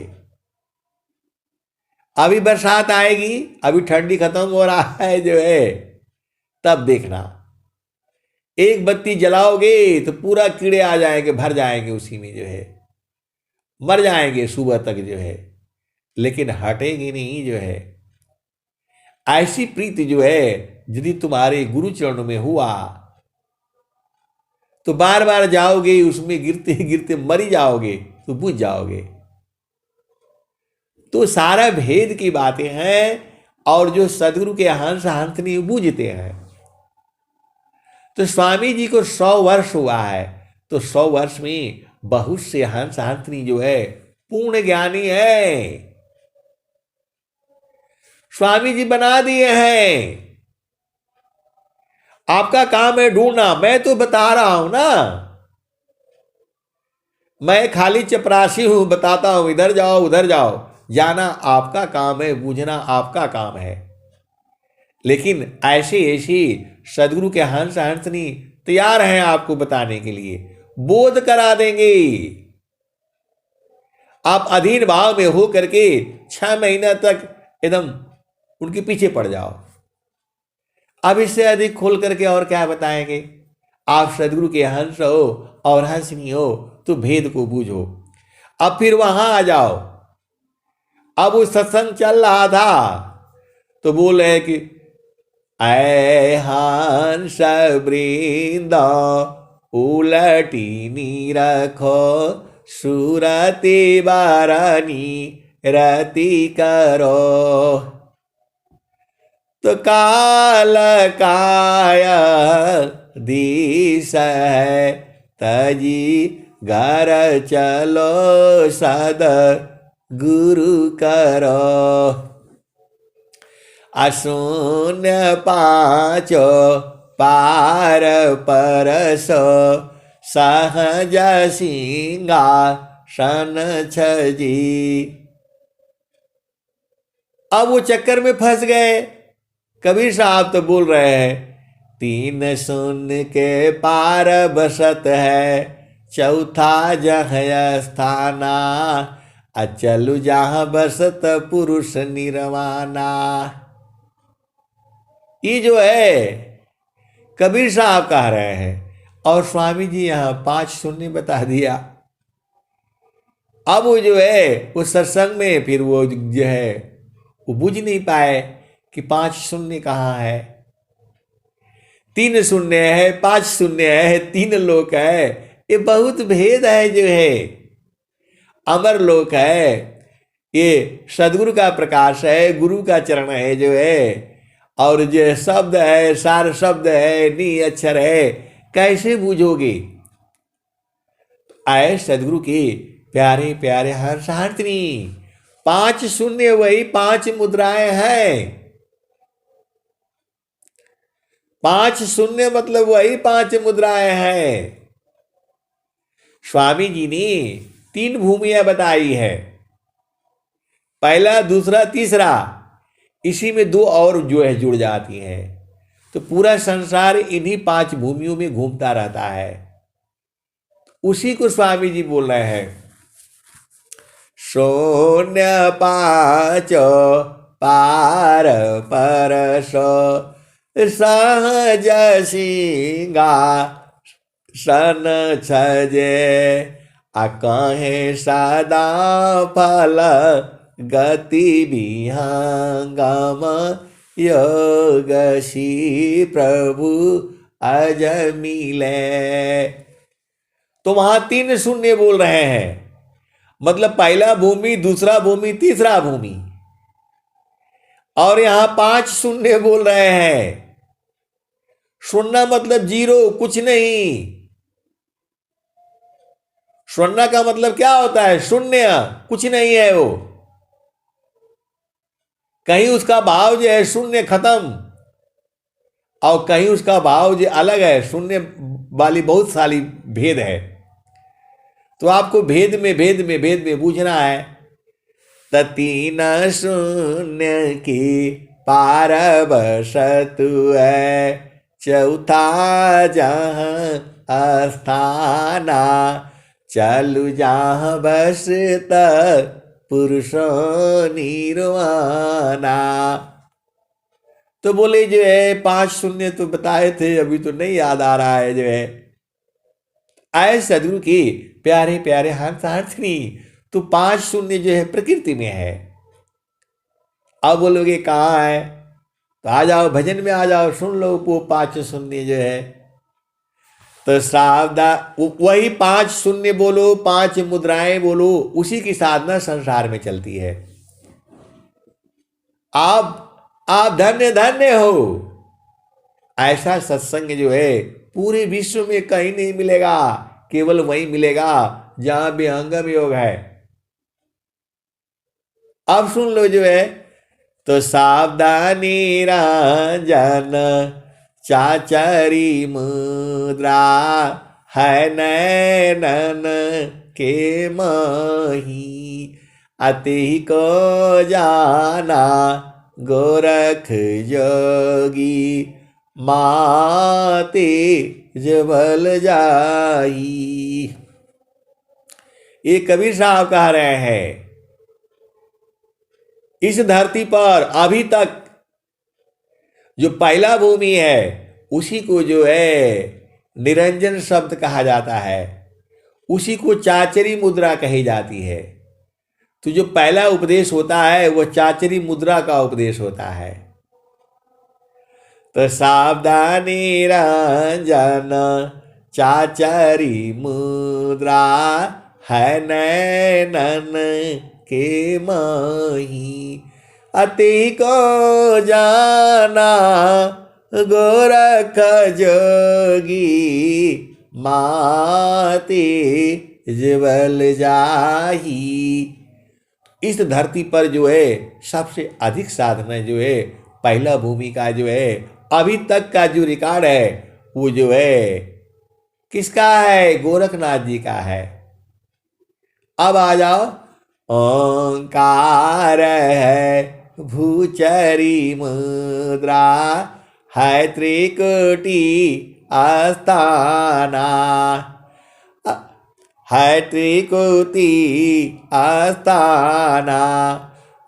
अभी बरसात आएगी, अभी ठंडी खत्म हो रहा है जो है, तब देखना एक बत्ती जलाओगे तो पूरा कीड़े आ जाएंगे, भर जाएंगे उसी में जो है, मर जाएंगे सुबह तक जो है, लेकिन हटेगी नहीं जो है। ऐसी प्रीति जो है यदि तुम्हारे गुरु चरणों में हुआ तो बार बार जाओगे, उसमें गिरते गिरते मरी जाओगे तो बुझ जाओगे। तो सारा भेद की बातें हैं, और जो सदगुरु के हंस हंसनी बूझते हैं। तो स्वामी जी को 100 वर्ष हुआ है, तो 100 वर्ष में बहुत से हंस हंसनी जो है पूर्ण ज्ञानी है, स्वामी जी बना दिए हैं। आपका काम है ढूंढना, मैं तो बता रहा हूं ना, मैं खाली चपरासी हूं, बताता हूं इधर जाओ उधर जाओ, जाना आपका काम है, बूझना आपका काम है। लेकिन ऐसे ऐसी सदगुरु के हंस हंसनी तैयार हैं आपको बताने के लिए, बोध करा देंगे। आप अधीन भाव में हो करके 6 महीना तक एकदम उनके पीछे पड़ जाओ। अब इससे अधिक खोल करके और क्या बताएंगे। आप सदगुरु के हंस हो और हंसनी हो तो भेद को बूझो। अब फिर वहां आ जाओ। अब वो सत्संग चल रहा था तो बोल रहे कि ऐ हंस वृंद उलटी नी रखो, सुरति बारनी रति करो, तो काल काय दिस है, तजी घर चलो सद गुरु करो, अशून्य पाँचो पार परसो, सहज सिंहासन छजी। अब वो चक्कर में फंस गए। कबीर साहब तो बोल रहे हैं, 3 शून्य के पार बसत है, चौथा जह स्थाना, अचलु जहां बसत पुरुष निर्वाणा। ये जो है कबीर साहब कह रहे हैं, और स्वामी जी यहां 5 शून्य बता दिया। अब वो जो है उस सत्संग में फिर वो जो है वो बुझ नहीं पाए कि 5 शून्य कहाँ है। 3 शून्य है, 5 शून्य है, 3 लोक है, ये बहुत भेद है जो है। अमर लोक है, ये सदगुरु का प्रकाश है, गुरु का चरण है जो है। और जो शब्द है, सार शब्द है, नी अक्षर है, कैसे बूझोगे? आए सदगुरु के प्यारे प्यारे हर्षार्थिनी, 5 शून्य वही 5 मुद्राएं हैं। 5 शून्य मतलब वही 5 मुद्राएं हैं। स्वामी जी ने 3 भूमियां बताई है, पहला, दूसरा, तीसरा। इसी में 2 और जो है जुड़ जाती हैं, तो पूरा संसार इन्हीं 5 भूमियों में घूमता रहता है। उसी को स्वामी जी बोल रहे हैं। शून्य 5 पार परस सहज सिंगा सन छजे अकहे सदा फल गति विहंगम योगशी प्रभु अज मिले। तो वहां 3 शून्य बोल रहे हैं, मतलब पहला भूमि, दूसरा भूमि, तीसरा भूमि। और यहां 5 शून्य बोल रहे हैं। शून्य मतलब 0, कुछ नहीं। शून्य का मतलब क्या होता है? शून्य, कुछ नहीं है वो। कहीं उसका भाव जो है शून्य खत्म, और कहीं उसका भाव जो अलग है, शून्य वाली बहुत सारी भेद है। तो आपको भेद में बूझना है। तीन शून्य की पार बसतु है, चौथा जहाँ अस्थाना चलु जहाँ बसत पुरुषो निर्वाणा। तो बोले जो है 5 शून्य तो बताए थे, अभी तो नहीं याद आ रहा है जो है। आए सदगुरु की प्यारे प्यारे हर्षार्थिनी, तो 5 शून्य जो है प्रकृति में है। अब बोलोगे कहाँ है? तो आ जाओ, भजन में आ जाओ, सुन लो वो 5 शून्य जो है। तो सावधान, वही 5 शून्य बोलो, 5 मुद्राएं बोलो, उसी की साधना संसार में चलती है। आप धन्य धन्य हो। ऐसा सत्संग जो है पूरे विश्व में कहीं नहीं मिलेगा, केवल वहीं मिलेगा जहां विहंगम योग है। अब सुन लो जो है। तो सावधानी रंजन चाचरी मुद्रा है नैनन के मही, अति को जाना गोरख जोगी माते जबल जाई। ये कबीर साहब कह रहे हैं। इस धरती पर अभी तक जो पहला भूमि है उसी को जो है निरंजन शब्द कहा जाता है, उसी को चाचरी मुद्रा कही जाती है। तो जो पहला उपदेश होता है वह चाचरी मुद्रा का उपदेश होता है। तो सावधानी रंजन चाचरी मुद्रा है नैनन के मही, अति को जाना गोरख जोगी माते जबल जाही। इस धरती पर जो है सबसे अधिक साधना जो है पहला भूमि का जो है अभी तक का जो रिकॉर्ड है वो जो है किसका है? गोरखनाथ जी का है। अब आ जाओ। ओंकार है भूचरी मुद्रा है त्रिकोटि आस्थाना, है त्रिकोटि आस्थाना।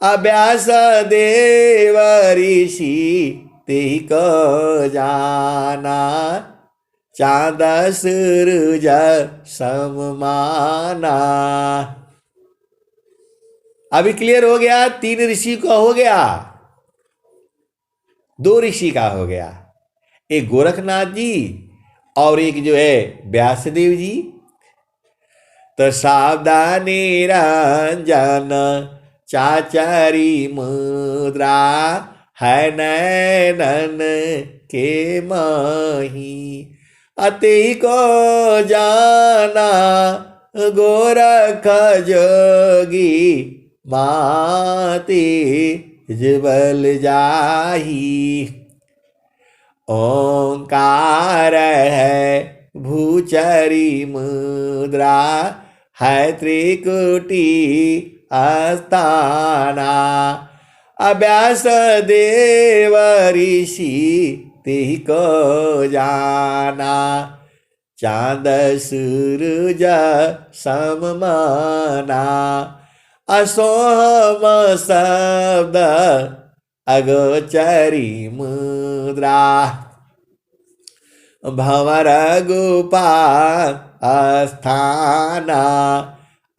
अभ्यास देव ऋषि तेहि को जाना, चाँद सूरज सममाना। अभी क्लियर हो गया। 3 ऋषि का हो गया, 2 ऋषि का हो गया, एक गोरखनाथ जी और एक जो है व्यासदेव जी। तो सावधानी रंजन चाचरी मुद्रा है नैनन के माही। अति को जाना गोरख जोगी माती जबल जाही। ओंकार है भूचरी मुद्रा है त्रिकुटी आस्थाना। अभ्यास देव ऋषि तिहि को जाना। चांद सूरज सममाना। असोम शब्द अगोचरी मुद्रा। भंवर गुफा आस्थाना।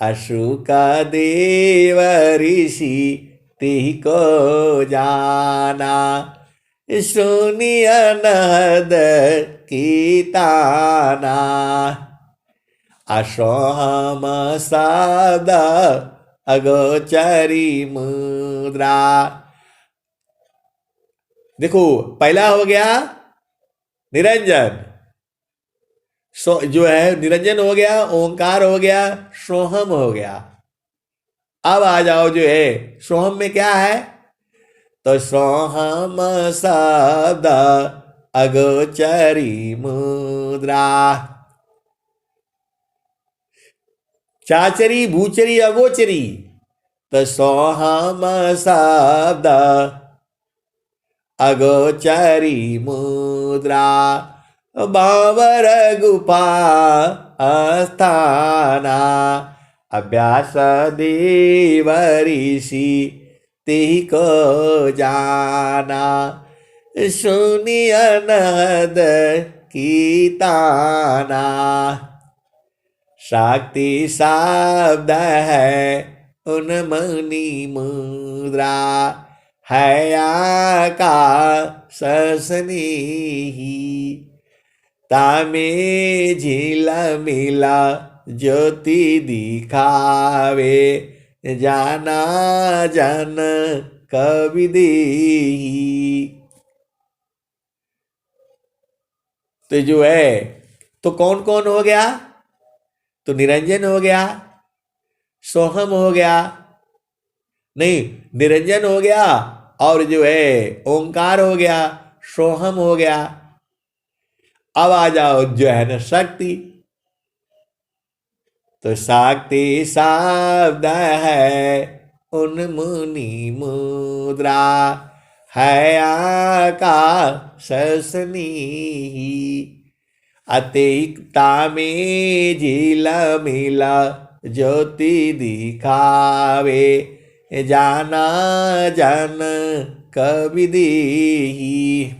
अशुक देव ऋषि तिहि को जाना। सुनिय नहद कीताना। असोहम शब्द अगोचरी मुद्रा। देखो पहला हो गया निरंजन, जो है निरंजन हो गया, ओंकार हो गया, सोहम हो गया। अब आ जाओ जो है सोहम में क्या है, तो सोहम शब्द अगोचरी मुद्रा। चाचरी भूचरी अगोचरी, तो सोहम शब्द अगोचरी मुद्रा। बावर गुफा आस्थाना। अभ्यास देव ऋषि तिहि को जाना। सुनिय नहद कीताना। शक्ति शब्द है उन्मनी मुद्रा। है आकाश सस्नेही। तामे झिल मिला ज्योति दिखावे। जाना जन कवि देही। तो जो है तो कौन कौन हो गया, तो निरंजन हो गया, सोहम हो गया, नहीं निरंजन हो गया, और जो है ओंकार हो गया, सोहम हो गया। अब आ जाओ जो है ना शक्ति, तो शक्ति शब्द है उन्मुनि मुद्रा। है आकाश सस्नेही। अतिकता में झिल मिला ज्योति दिखावे। जाना जन कवि देही।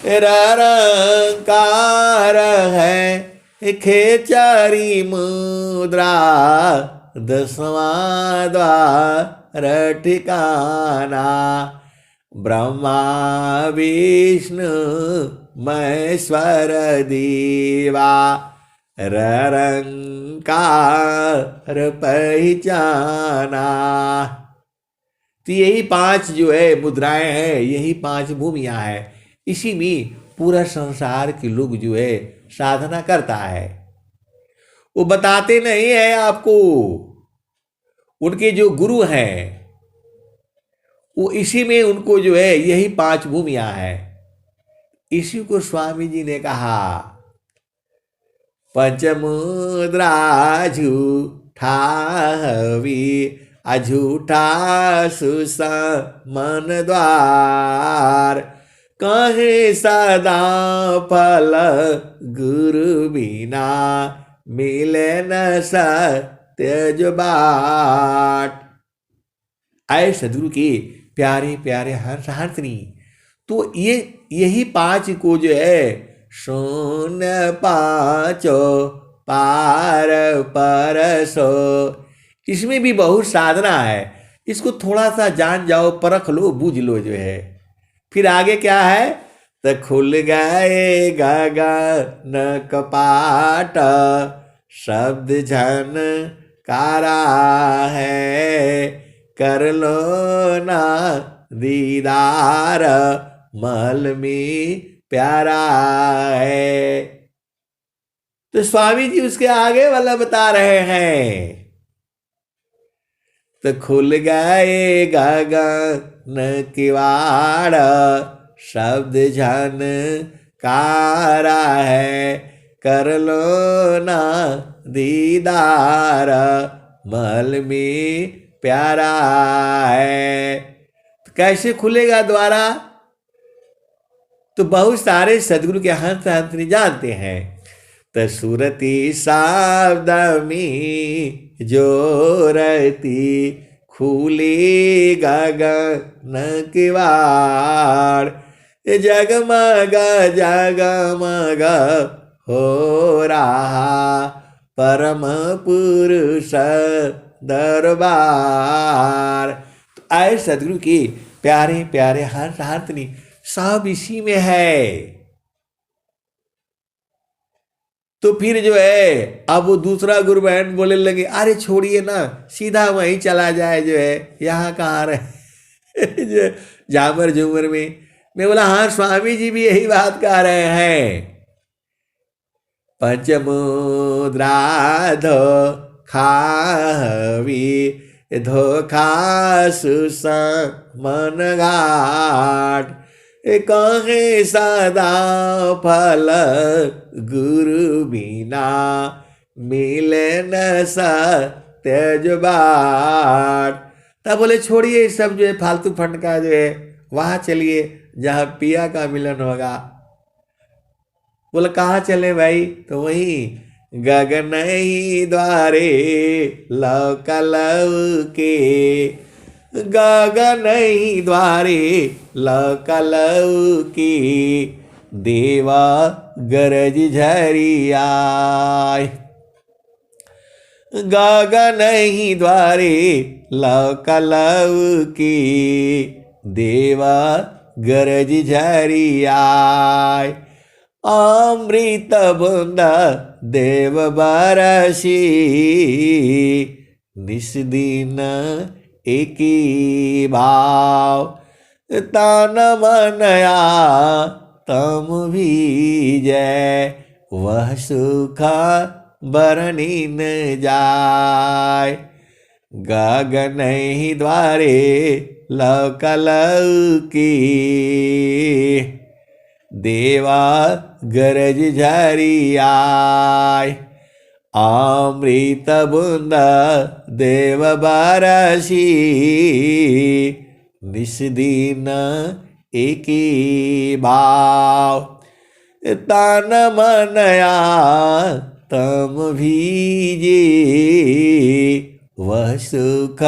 रंकार है खेचरी मुद्रा। दसवां द्वार ठिकाना। ब्रह्मा विष्णु महेश्वर देवा। रंकार पहचाना। तो यही पांच जो है मुद्राएं हैं, यही पांच भूमियां हैं। इसी में पूरा संसार के लोग जो है साधना करता है। वो बताते नहीं है आपको, उनके जो गुरु हैं वो इसी में उनको जो है यही पांच भूमियां हैं। इसी को स्वामी जी ने कहा पंचमुद्रा झूठा हवी। अझूठा सुसमन द्वार। कहे सदा फल गुरु बिना। मिले न सत्य जो बाट। आए सदगुरु के प्यारे प्यारे हंस हंसनी। तो ये यही पांच को जो है शून्य पांचो पार परसो। इसमें भी बहुत साधना है, इसको थोड़ा सा जान जाओ, परख लो, बूझ लो जो है। फिर आगे क्या है, तो खुल गए गगन कपाट। शब्द झन कारा है। कर लो ना दीदार, महल में प्यारा है। तो स्वामी जी उसके आगे वाला बता रहे हैं। तो खुल गए गगन किवाड़, शब्द झन कारा है, कर लो ना दीदार, महल में प्यारा है। तो कैसे खुलेगा द्वारा? तो बहुत सारे सदगुरु के हंस हंस नहीं जानते हैं। तो सूरती शब्द में जोरती, खुली गगन किवाड़, जगमग जगमग हो रहा परम पुरुष दरबार। तो आए सदगुरु की प्यारे प्यारे हंस हंसनी सब इसी में है। तो फिर जो है अब वो दूसरा गुरु बहन बोले लगे, अरे छोड़िए ना, सीधा वहीं चला जाए, जो है यहाँ कहाँ रहे जो झामर झूमर में। मैं बोला हाँ स्वामी जी भी यही बात कह रहे हैं। पंचमुद्रा धोखावी, धोखा सुसमन घाट, कहे सदा फल गुरु बिना, मिले न सत्य बाट। तब बोले छोड़िए सब जो है फालतू फंड का, जो है वहाँ चलिए जहाँ पिया का मिलन होगा। बोला कहाँ चले भाई? तो वहीं गगन ही द्वारे लौका लौके, गगन ही द्वारे लौका लौके, देवा गरज झरियाय, गगन ही द्वारे लौका लौके, देवा गरज झरियाय, अमृत बूंद देव बरसी, निस्दिन एकी भाव, तन मनया तम भीजय, वह सुख बरनी न जाय, गगन ही द्वारे लौका लौकी, देवा गरज झरियाय, अमृत बूंद देव बरसी, निस्दिन एकी भाव, तन मनया तम भीजे, वह सुख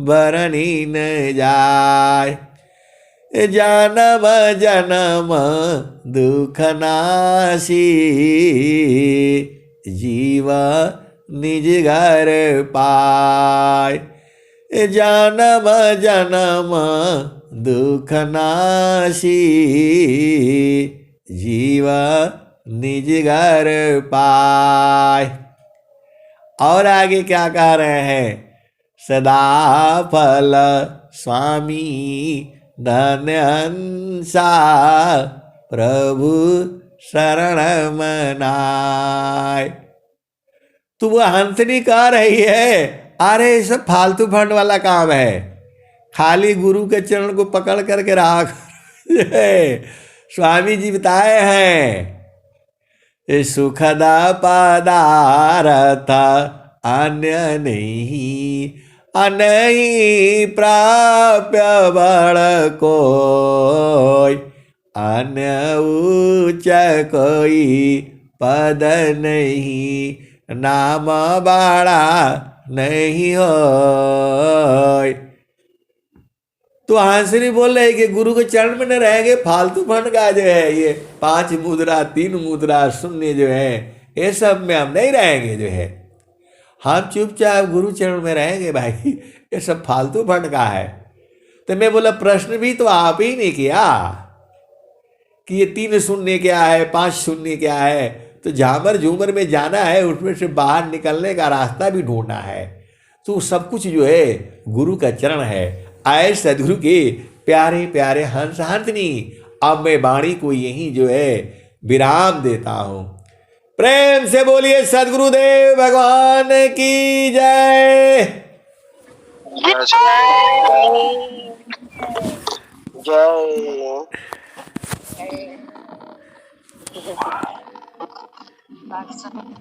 बरनी न जाय, जन्म जन्म दुख नासी, जीव निज घर पाय, जन्म जन्म दुख नासी, जीव निज घर पाय। और आगे क्या कह रहे हैं? सदा फल स्वामी धन्य हंसा, प्रभु शरण मनाय। तो वो हंसनी कह रही है, अरे ये सब फालतू फंड वाला काम है, खाली गुरु के चरण को पकड़ करके रहा स्वामी जी बताए हैं, सुखदा पदारथ अन्य नहीं, अनही प्राप्य बड़ कोई, अन्य उच्च कोई पद नहीं, नाम बड़ा नहीं हो। तो हंसनी बोल रहे कि गुरु के चरण में न रहेंगे, फालतू फंड का जो है ये 5 मुद्रा 3 मुद्रा शून्य जो है, ये सब में हम नहीं रहेंगे, जो है हम चुपचाप गुरु चरण में रहेंगे भाई, ये सब फालतू फंड का है। तो मैं बोला प्रश्न भी तो आप ही नहीं किया कि ये 3 शून्य क्या है, 5 शून्य क्या है। तो झामर झूमर में जाना है, उसमें से बाहर निकलने का रास्ता भी ढूंढना है। तो सब कुछ जो है गुरु का चरण है। आए सदगुरु के प्यारे प्यारे हंस हंसनी, अब मैं वाणी को यही जो है विराम देता हूं। प्रेम से बोलिए सदगुरुदेव भगवान की जय। जय।